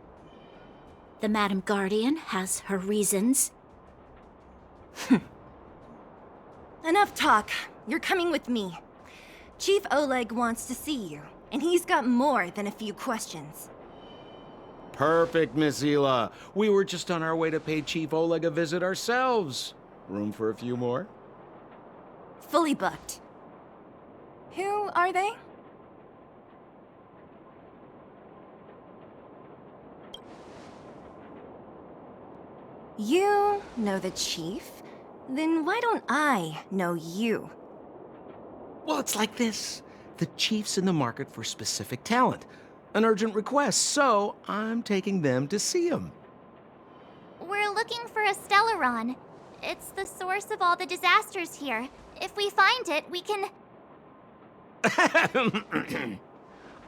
The Madam Guardian has her reasons. Enough talk. You're coming with me. Chief Oleg wants to see you, and he's got more than a few questions. Perfect, Mizila. We were just on our way to pay Chief Oleg a visit ourselves. Room for a few more? Fully booked. Who are they? You know the chief? Then why don't I know you? Well, it's like this. The chief's in the market for specific talent. An urgent request, so I'm taking them to see him. We're looking for a Stellaron. It's the source of all the disasters here. If we find it, we can...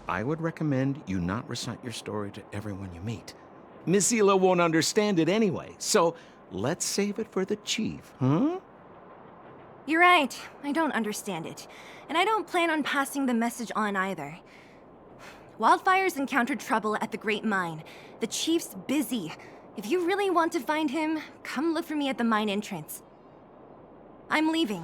I would recommend you not recite your story to everyone you meet. Mizila won't understand it anyway, so let's save it for the chief, huh? You're right. I don't understand it. And I don't plan on passing the message on either. Wildfire's encountered trouble at the Great Mine. The chief's busy. If you really want to find him, come look for me at the mine entrance. I'm leaving.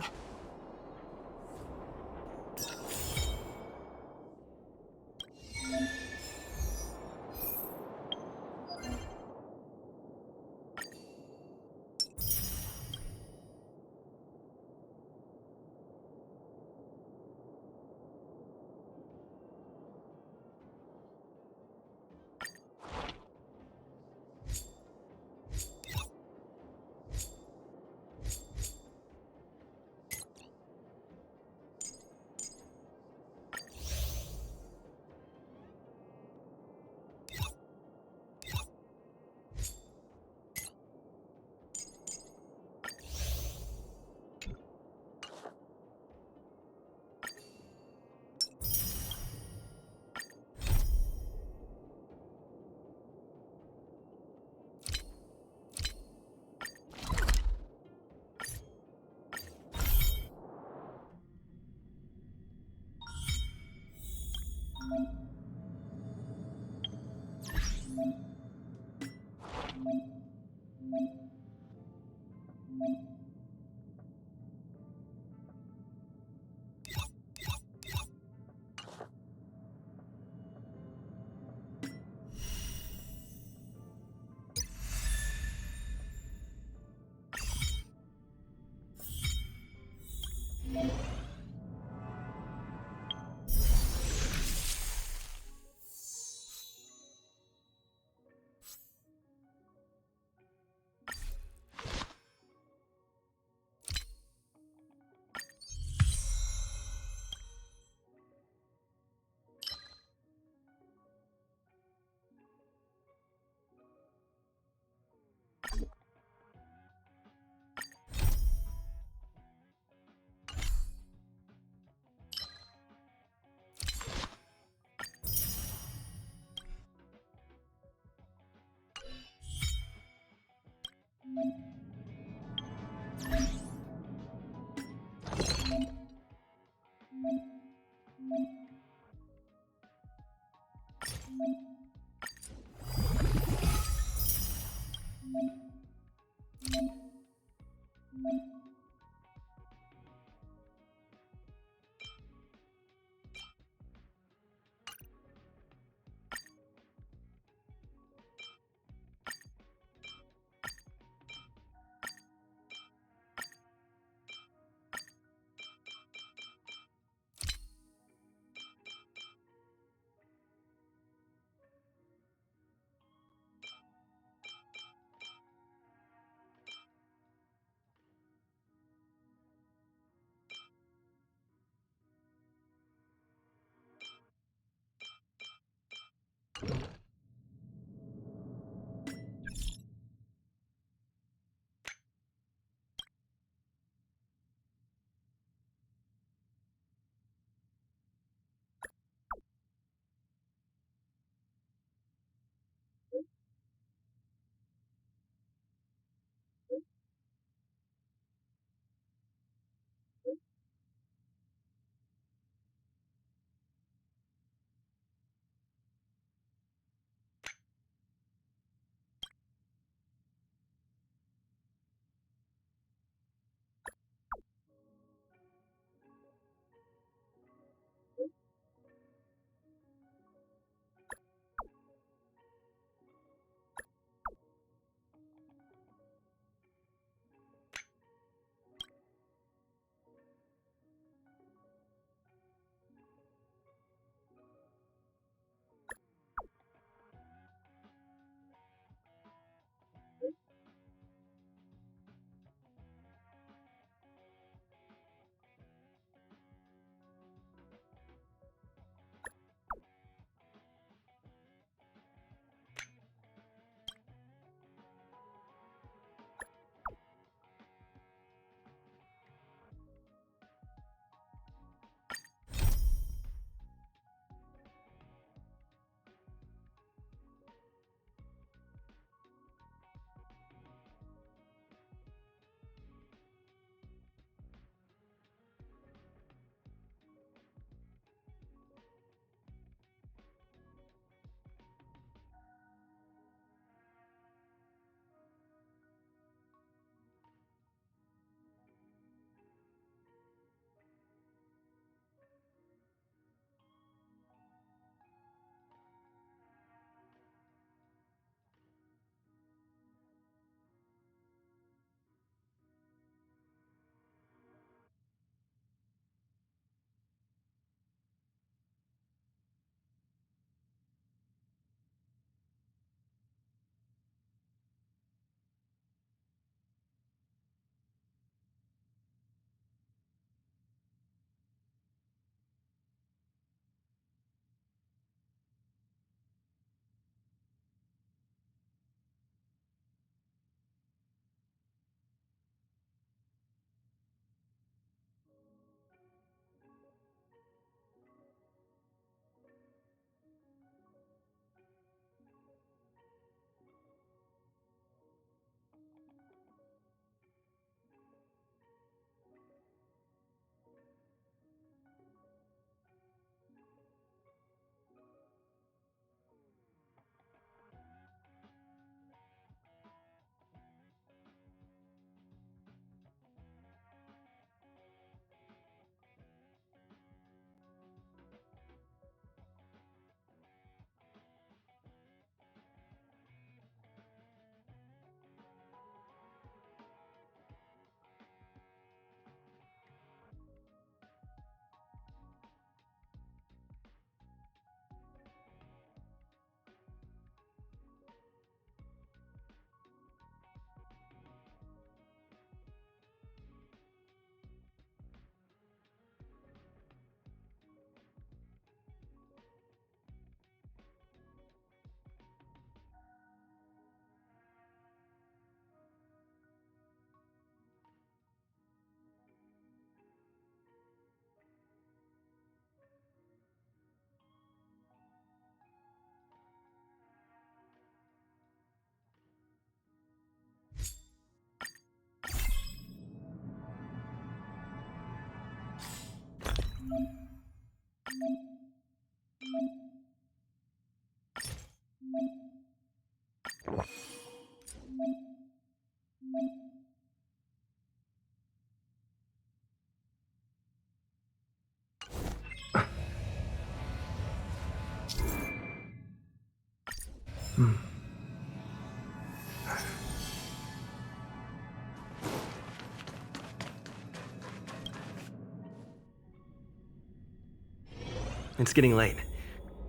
It's getting late.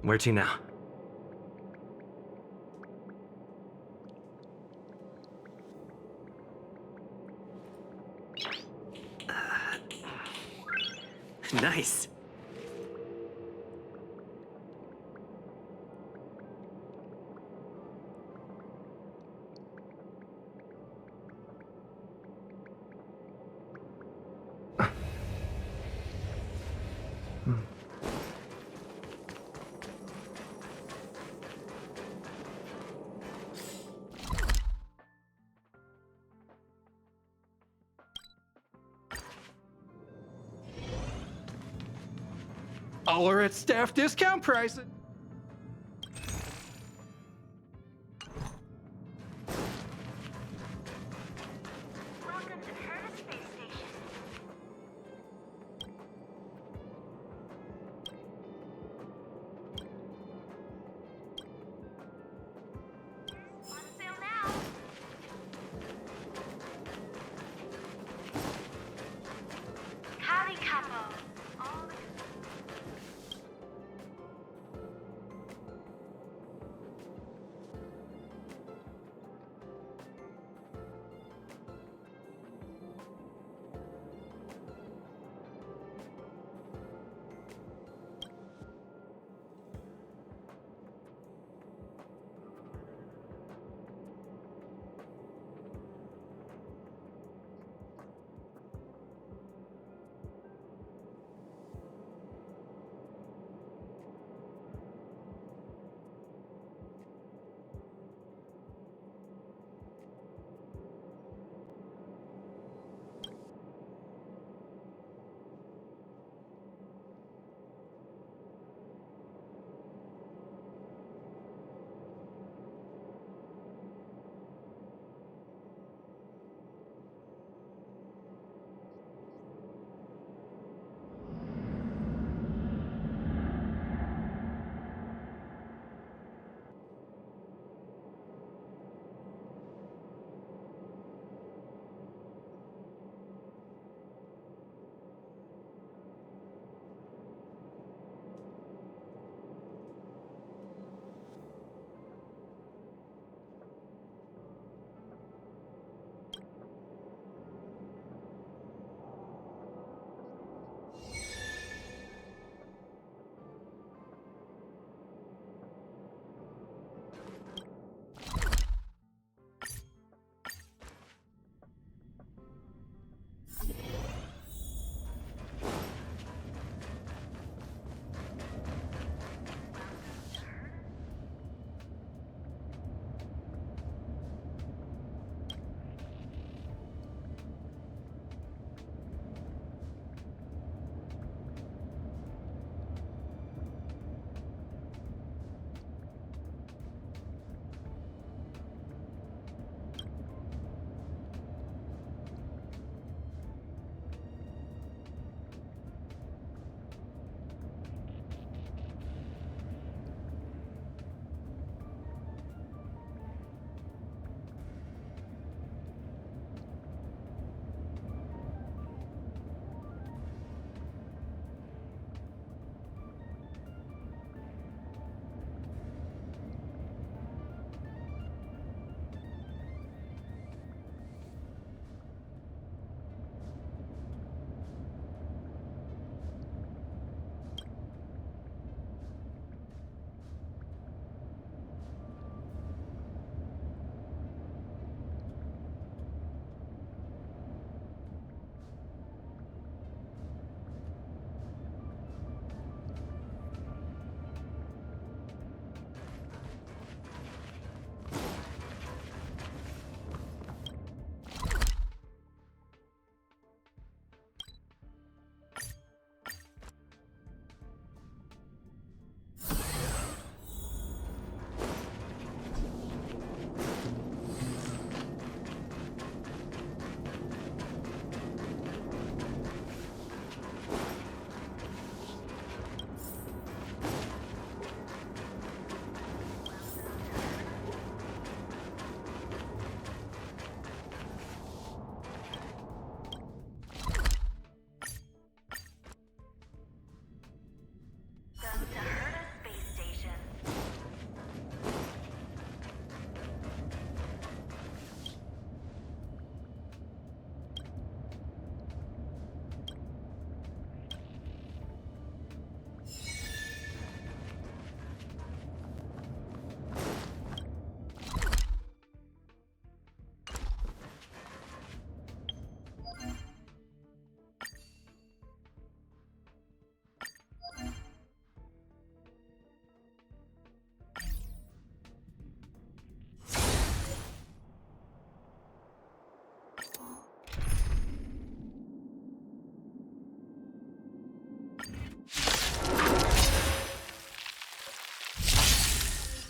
Where to now? Nice. All are at staff discount prices.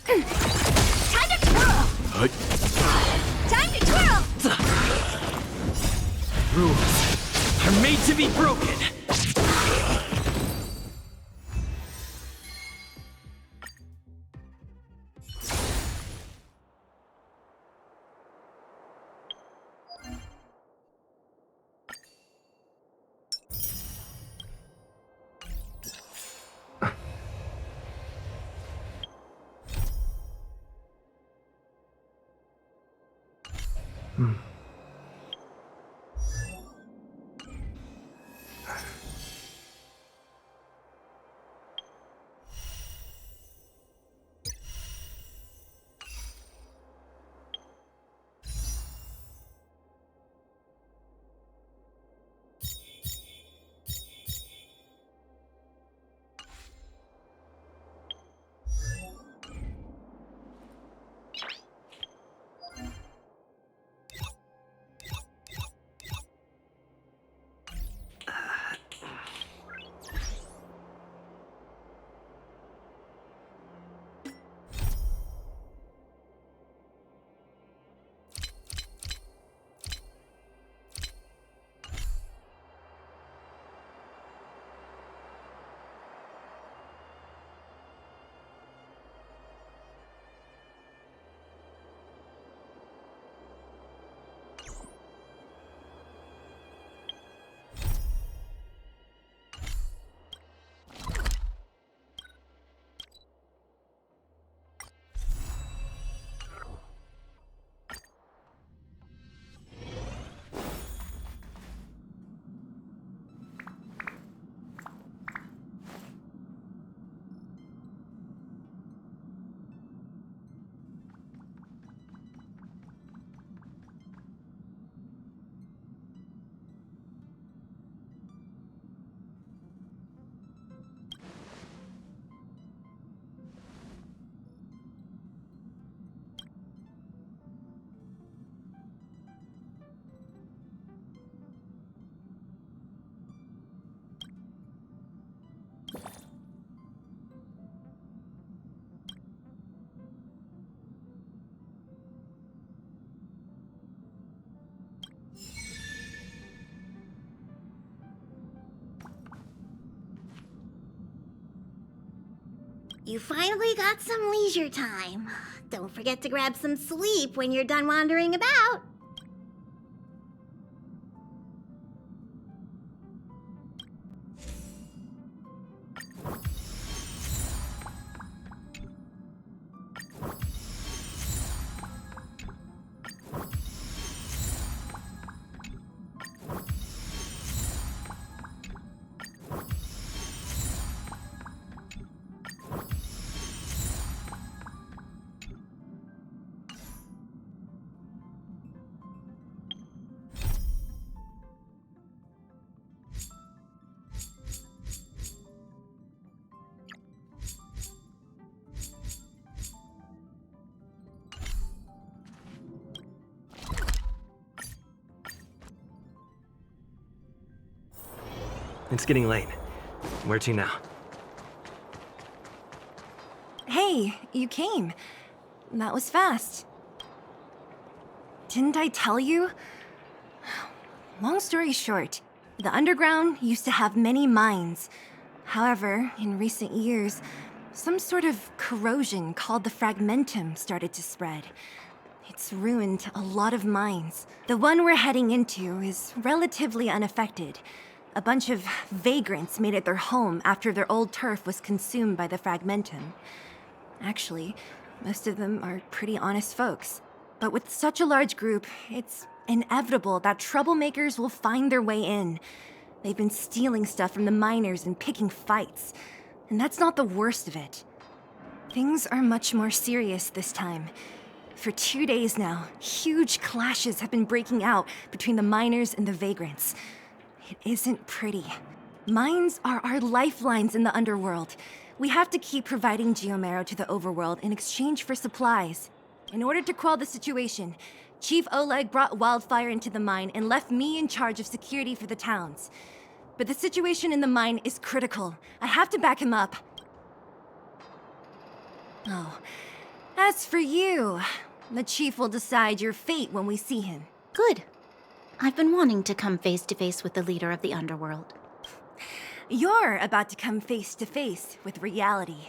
Time to twirl! Time to twirl! Rules are made to be broken. You finally got some leisure time. Don't forget to grab some sleep when you're done wandering about. It's getting late. Where to now? Hey, you came. That was fast. Didn't I tell you? Long story short, the underground used to have many mines. However, in recent years, some sort of corrosion called the fragmentum started to spread. It's ruined a lot of mines. The one we're heading into is relatively unaffected. A bunch of vagrants made it their home after their old turf was consumed by the fragmentum. Actually, most of them are pretty honest folks. But with such a large group, it's inevitable that troublemakers will find their way in. They've been stealing stuff from the miners and picking fights. And that's not the worst of it. Things are much more serious this time. For 2 days now, huge clashes have been breaking out between the miners and the vagrants. It isn't pretty. Mines are our lifelines in the underworld. We have to keep providing geomarrow to the overworld in exchange for supplies. In order to quell the situation, Chief Oleg brought wildfire into the mine and left me in charge of security for the towns. But the situation in the mine is critical. I have to back him up. Oh, As for you, the chief will decide your fate when we see him. Good. I've been wanting to come face to face with the leader of the underworld. You're about to come face to face with reality.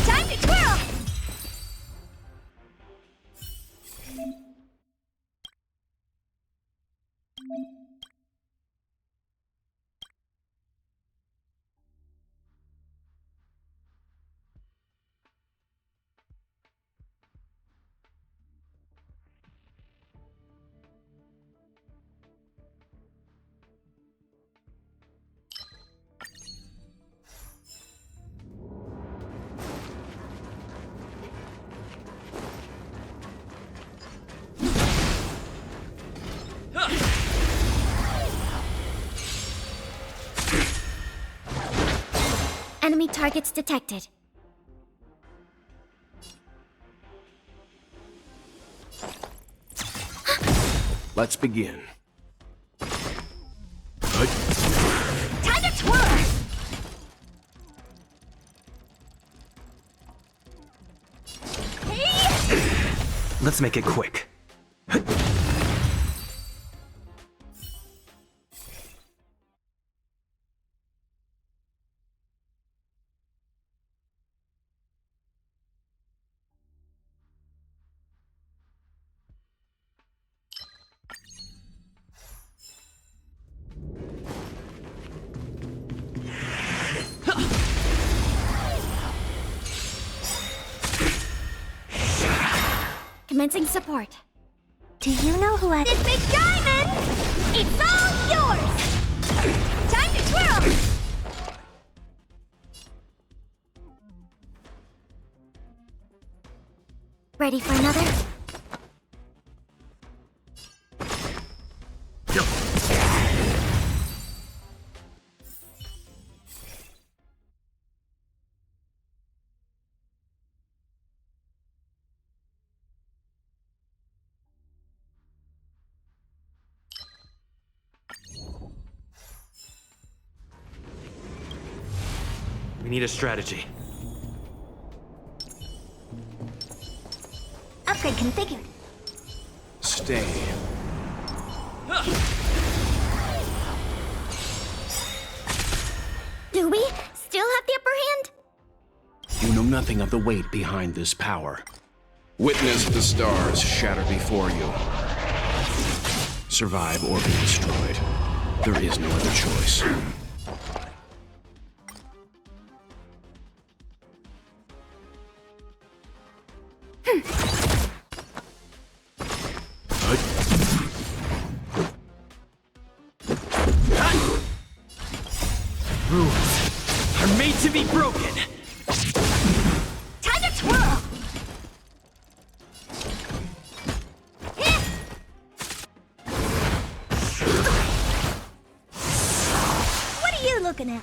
Time to twirl! Enemy targets detected. Let's begin. Time to twirl! Let's make it quick. Commencing support. Do you know who I... This big diamond! It's all yours! Time to twirl! Ready for another? We need a strategy. Upgrade configured. Stay. Do we still have the upper hand? You know nothing of the weight behind this power. Witness the stars shatter before you. Survive or be destroyed. There is no other choice. Rules are made to be broken. Time to twirl! What are you looking at?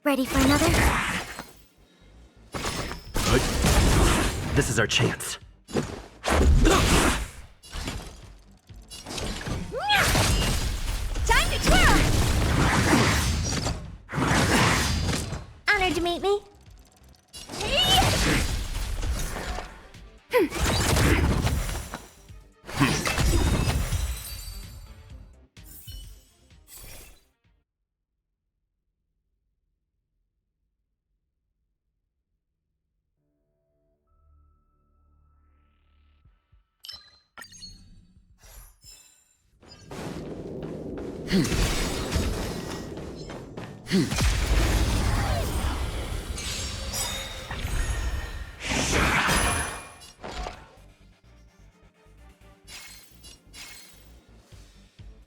Ready for another? This is our chance. Time to twirl! Honored to meet me.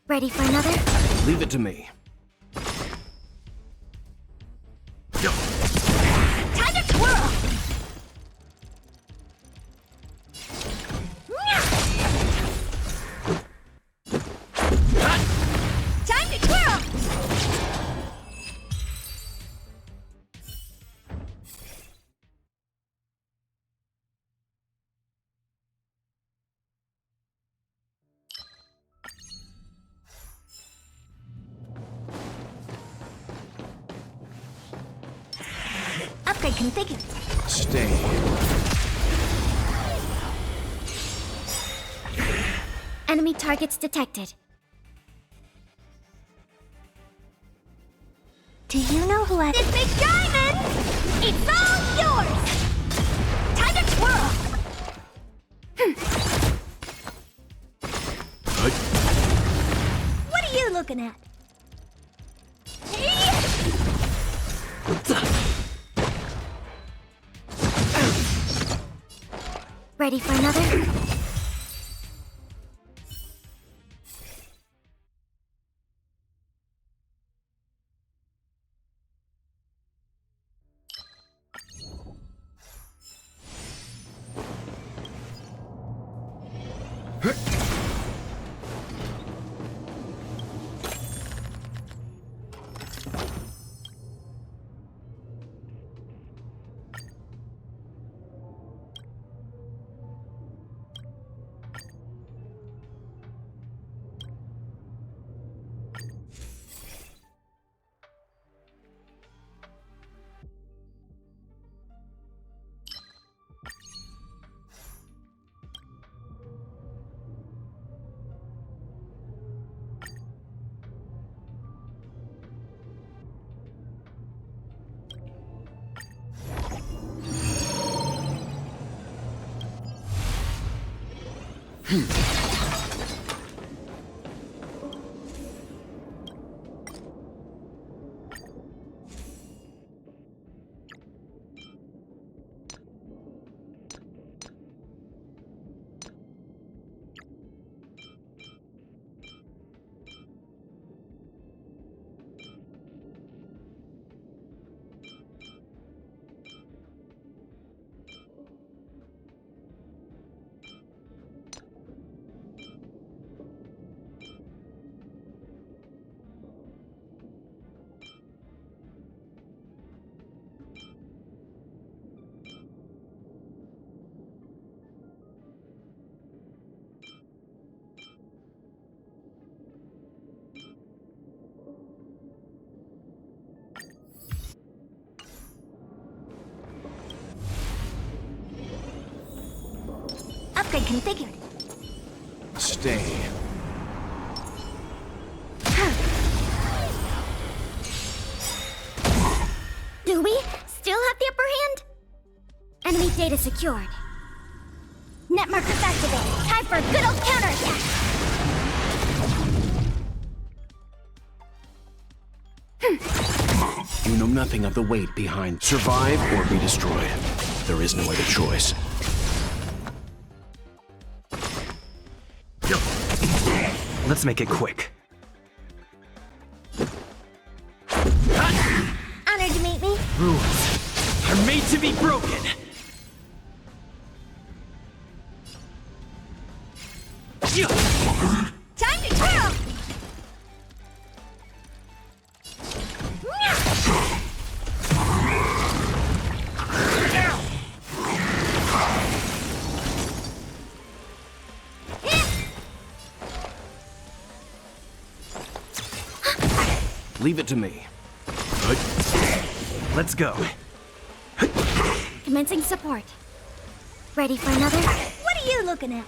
Ready for another? Leave it to me. Time to twirl! Time to twirl! Upgrade configured. Stay. Enemy targets detected. Do you know who I... This big diamond! It's all yours! Time to twirl! What are you looking at? Ready for another? Upgrade configured. Stay. Do we still have the upper hand? Enemy data secured. Net markers activated. Time for a good old counterattack. You know nothing of the weight behind. Survive or be destroyed. There is no other choice. Let's make it quick. Honored to meet me. Rules are made to be broken. Time to twirl. Leave it to me. Let's go. Commencing support. Ready for another? What are you looking at?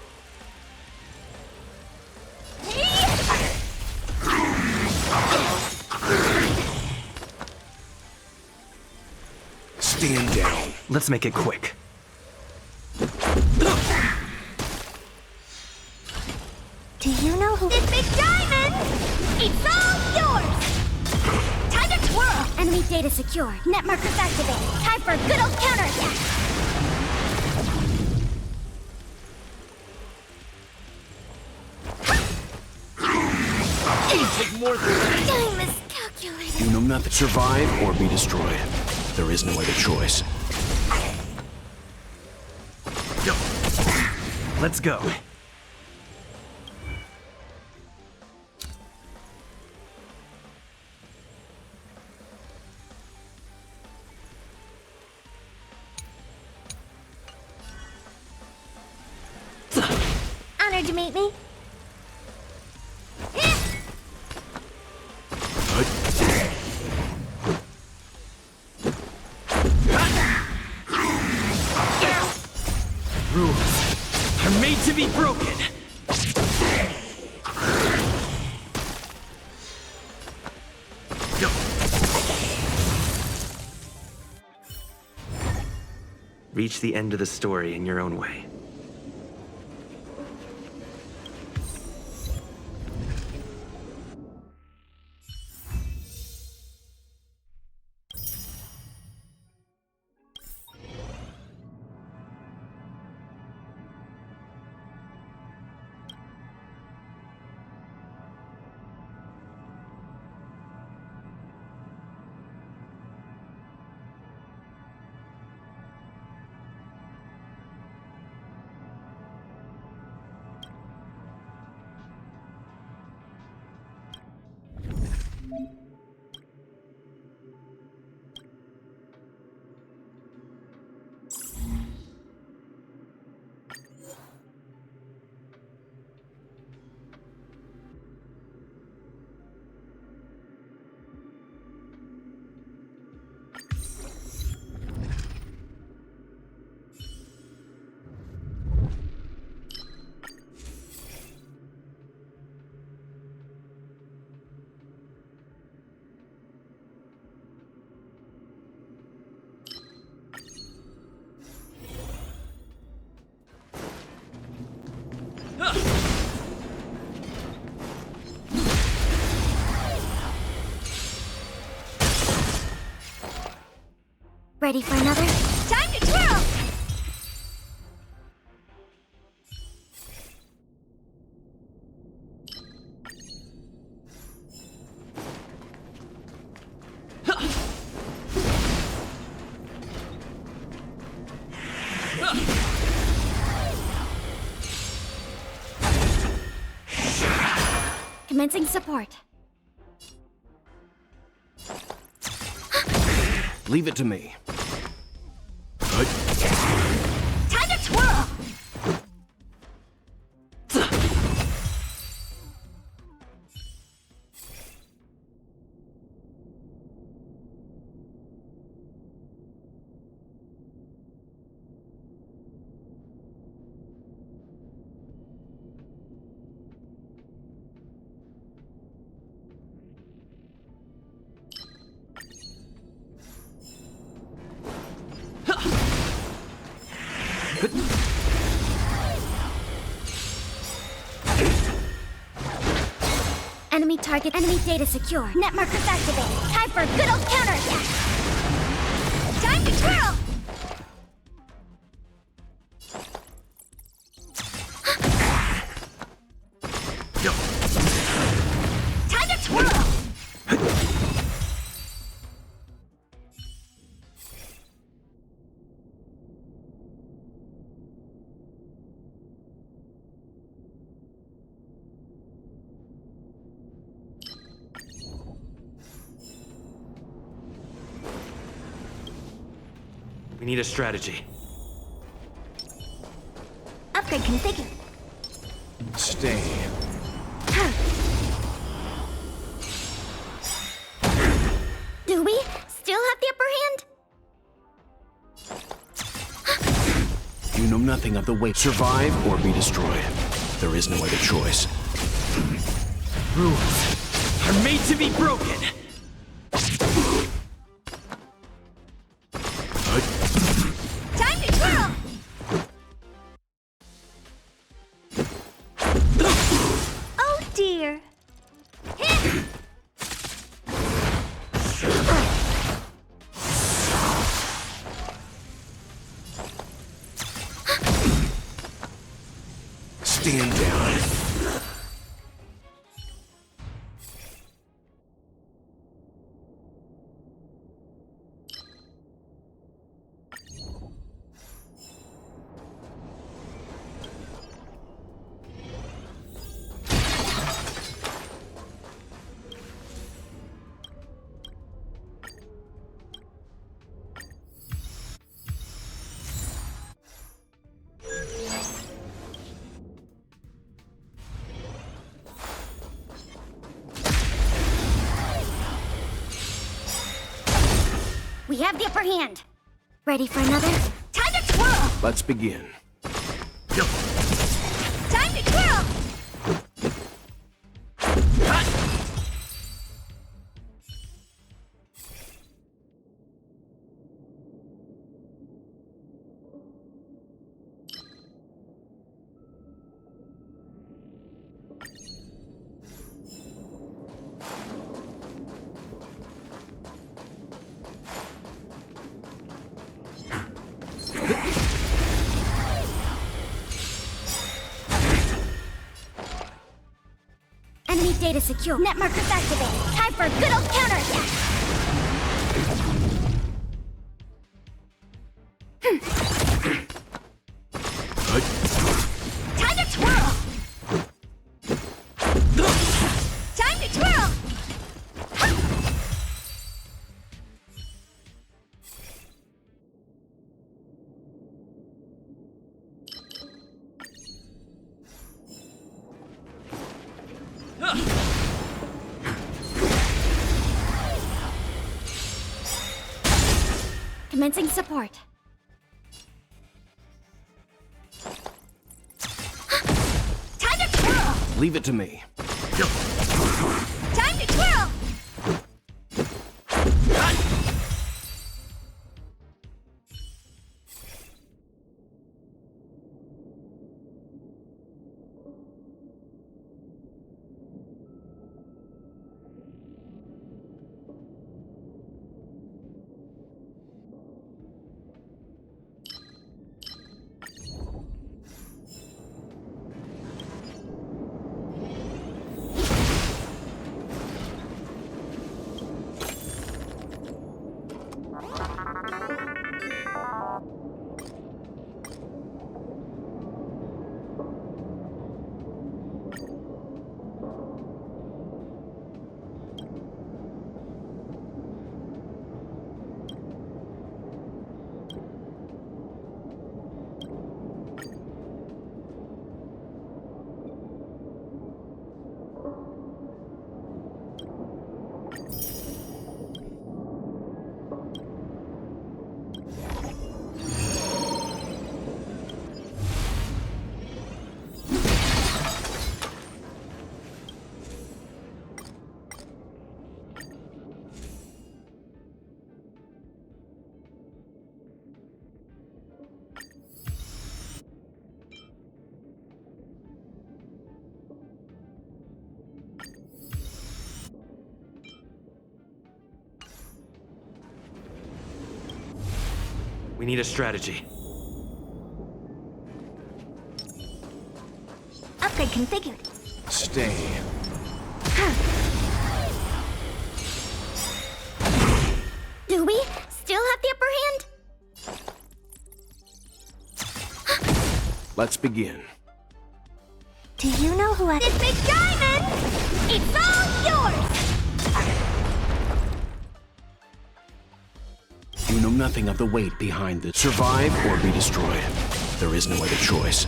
Stand down. Let's make it quick. Do you know who? This big diamond! It's all yours! Time to twirl! Enemy data secure. Net markers activated. Time for a good old counterattack. Take more than that. Time is calculated. You know nothing. Survive or be destroyed. There is no other choice. Let's go. Honored to meet me. Rules are made to be broken. Reach the end of the story in your own way. Ready for another? Time to twirl! Commencing support. Leave it to me. Time to twirl! Enemy target, enemy data secure. Net markers activated. Time for a good old counterattack. Time to twirl! Time to twirl! We need a strategy. Upgrade configured. Stay. Do we still have the upper hand? You know nothing of the way. Survive or be destroyed. There is no other choice. Rules are made to be broken. Time to twirl! Oh dear. Stand down. We have the upper hand. Ready for another? Time to twirl! Let's begin. Time to twirl! Enemy data secure. Net markers activated. Time for a good old counterattack. Time to twirl! Time to twirl! Commencing support. Time to twirl! Leave it to me. Time to twirl! We need a strategy. Upgrade configured. Stay. Do we still have the upper hand? Let's begin. Do you know who I... This big diamond! It's all yours! You know nothing of the weight behind this. Survive or be destroyed. There is no other choice.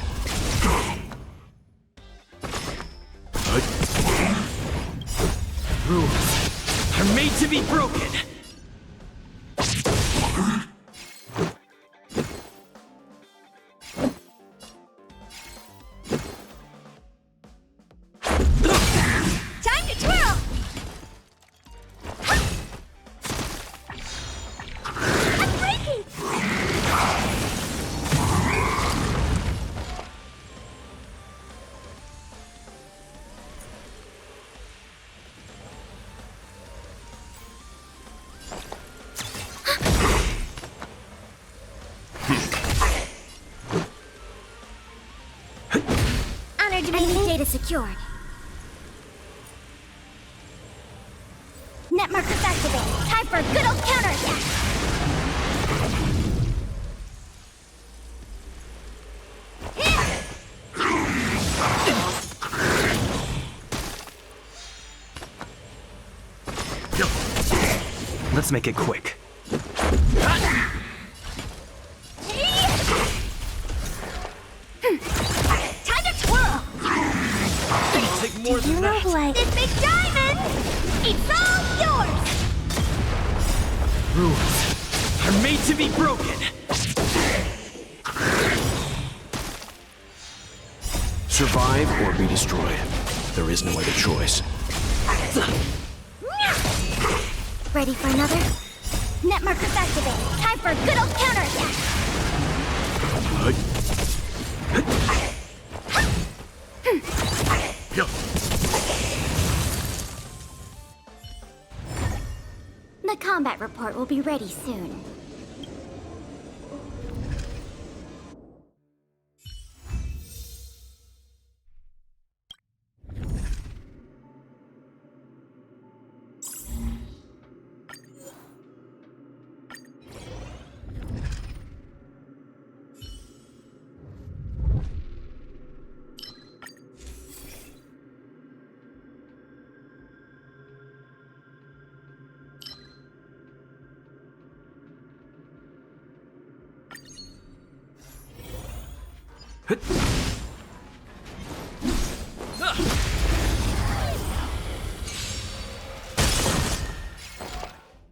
Rules are made to be broken. Time to twirl! I'm breaking! Honored to be data secured. Net markers activated. Time for a good old counterattack. Let's make it quick. Time to twirl. Take more Do you than know that. who I... This big diamond! It's all yours! Rules are made to be broken. Survive or be destroyed. There is no other choice. Ready for another? Net markers activated. Time for a good old counterattack. The combat report will be ready soon.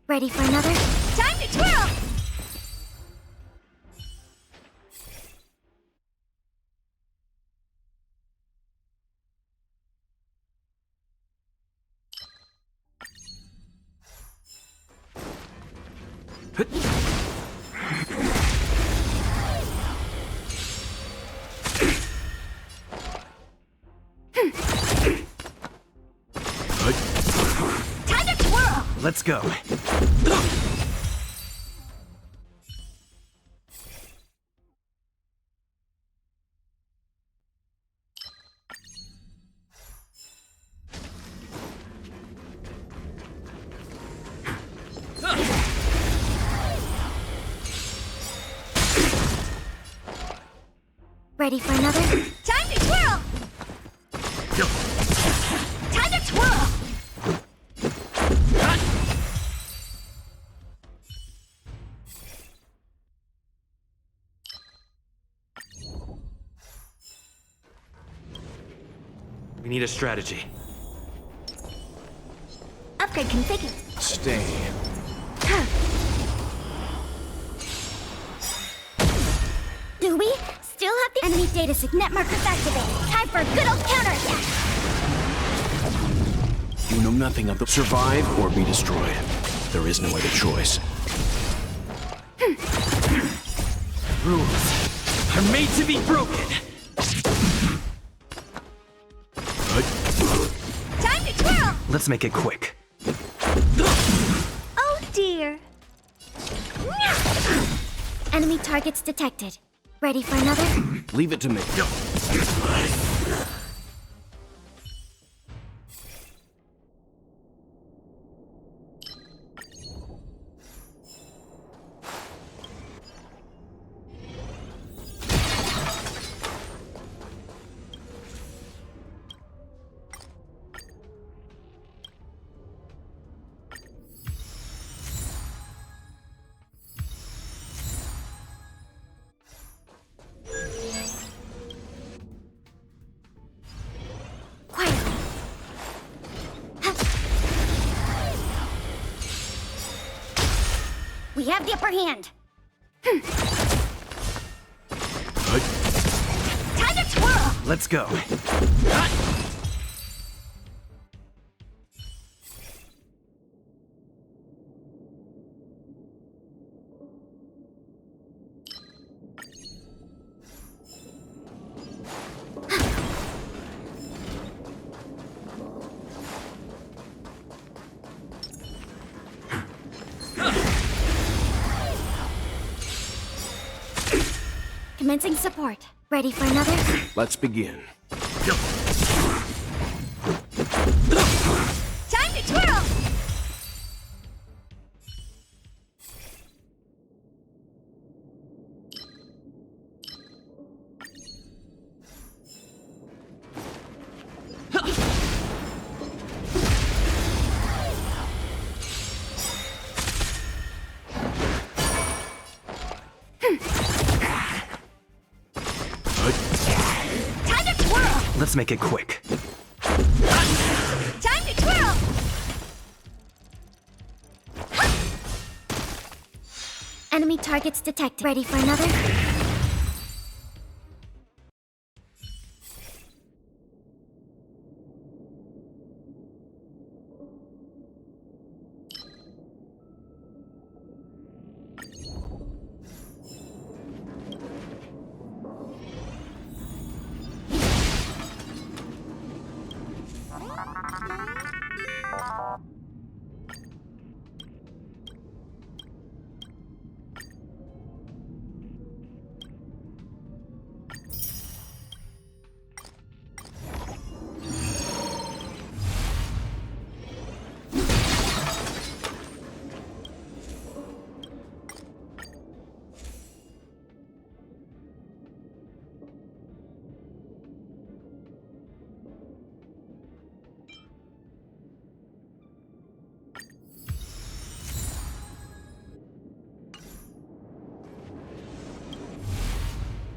Ready for another? Time to twirl! Time to twirl! Let's go. Ready for another? Time to twirl! Time to twirl! We need a strategy. Upgrade configured. Stay. Do we still have the enemy data net markers activated? Time for a good old counterattack. You know nothing of the... Survive or be destroyed. There is no other choice. Rules are made to be broken. Time to twirl! Let's make it quick. Oh dear. Enemy targets detected. Ready for another? Leave it to me. We have the upper hand. Time to twirl! Let's go. Commencing support. Ready for another? Let's begin. Time to twirl! Let's make it quick. Time to twirl! Enemy targets detected. Ready for another?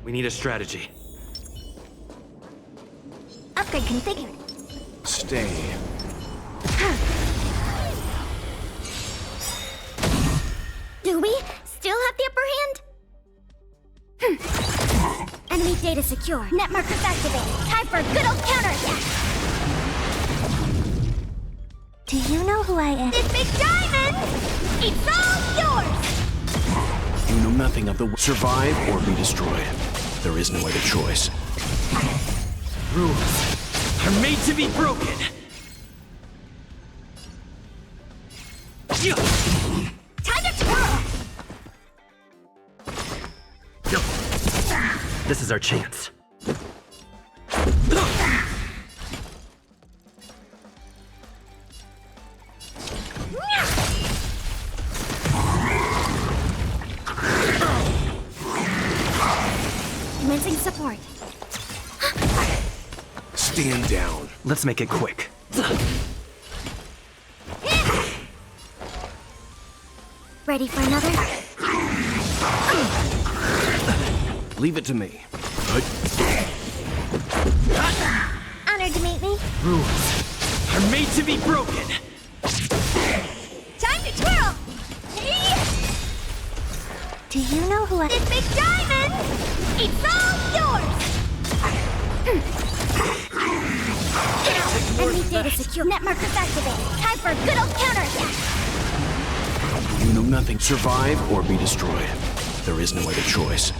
We need a strategy. Upgrade configured. Stay. Do we still have the upper hand? Enemy data secure. Net markers activated. Time for a good old counterattack. Do you know who I am? This big diamond! It's all yours! You know nothing of the survive or be destroyed. There is no other choice. Rules are made to be broken. Time to twirl! This is our chance. Commencing support. Stand down. Let's make it quick. Ready for another? Leave it to me. Honored to meet me. Rules are made to be broken. Time to twirl! Do you know who I am? This big diamond! It's all yours! Enemy data secure. Net markers activated. Time for a good old counterattack. You know nothing. Survive or be destroyed. There is no other choice.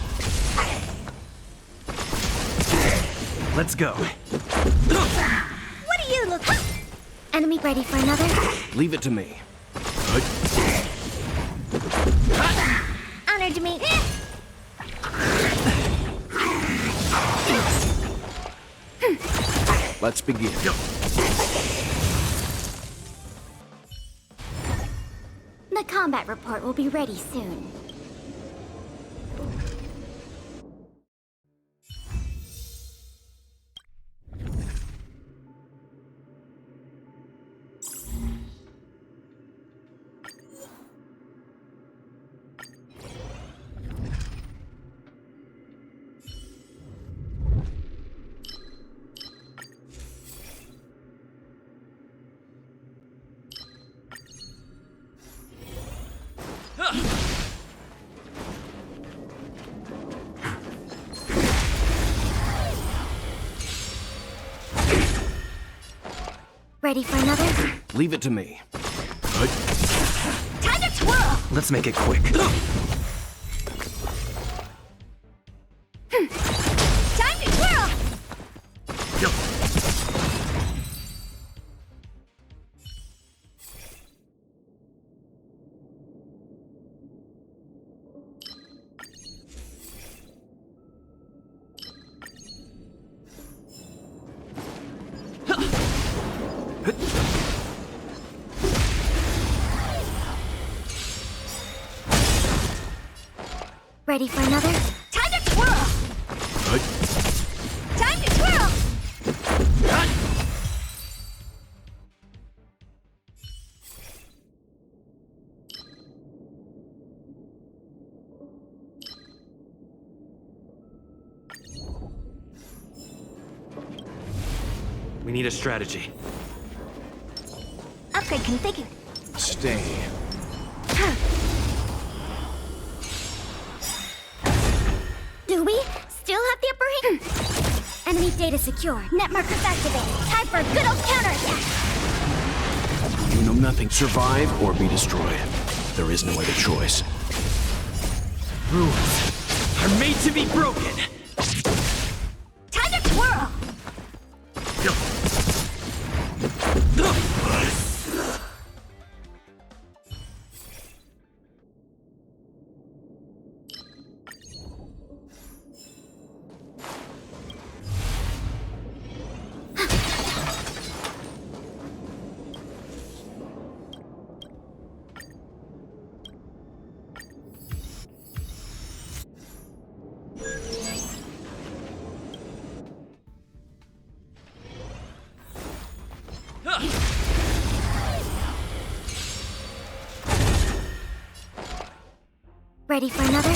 Let's go. What do you look like? Enemy ready for another? Leave it to me. Honored to meet. Let's begin. The combat report will be ready soon. Ready for another? Leave it to me. Time to twirl! Let's make it quick. Time to twirl! Ready for another? Time to twirl! Time to twirl! We need a strategy. Upgrade configured. Stay. Do we still have the upper hand? Enemy data secure. Net markers activated. Time for a good old counterattack. You know nothing. Survive or be destroyed. There is no other choice. Rules are made to be broken. Time to twirl. Ready for another?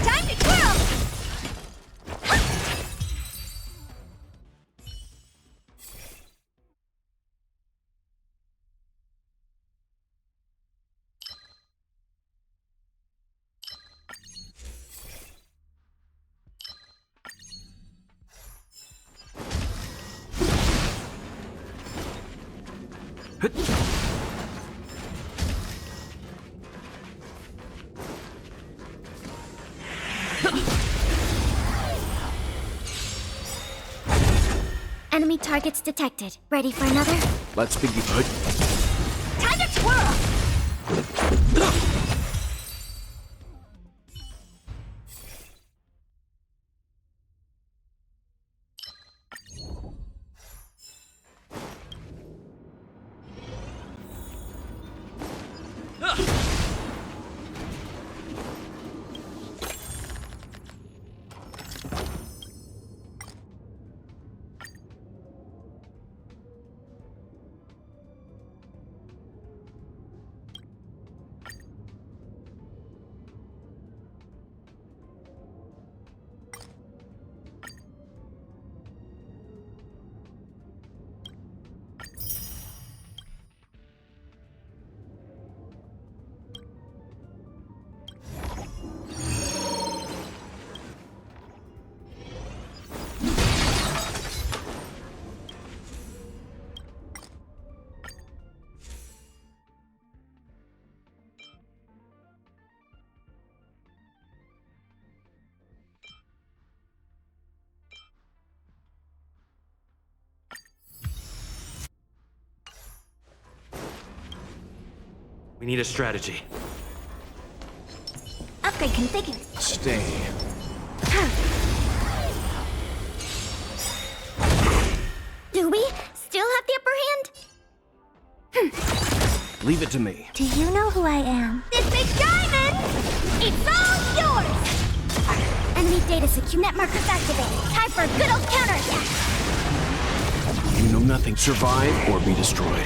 Time to twirl! Enemy targets detected. Ready for another? Let's begin. Time to twirl! We need a strategy. Upgrade configured. Stay. Do we still have the upper hand? Leave it to me. Do you know who I am? This big diamond! It's all yours! Enemy data secure. Net markers activated. Time for a good old counterattack. You know nothing. Survive or be destroyed.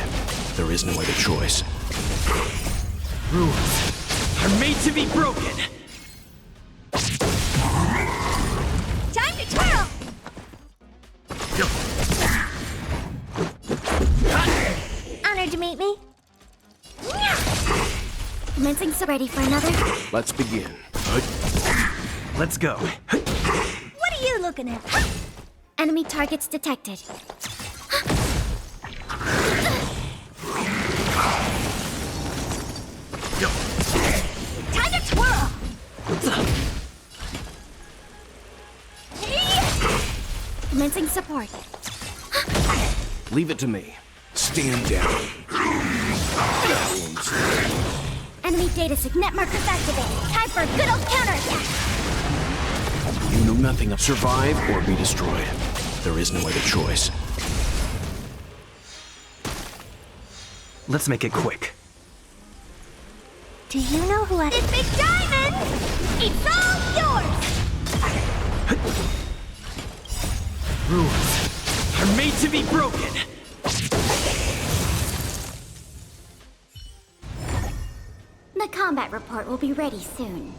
There is no other choice. Rules are made to be broken. Time to twirl! Honored to meet me. Commencing so ready for another. Let's begin. Let's go. What are you looking at? Enemy targets detected. Time to twirl! Commencing support. Leave it to me. Stand down. Enemy data net markers activated. Time for a good old counterattack. You know nothing of survive or be destroyed. There is no other choice. Let's make it quick. Do you know who I... This big diamond! It's all yours! Rules are made to be broken. The combat report will be ready soon.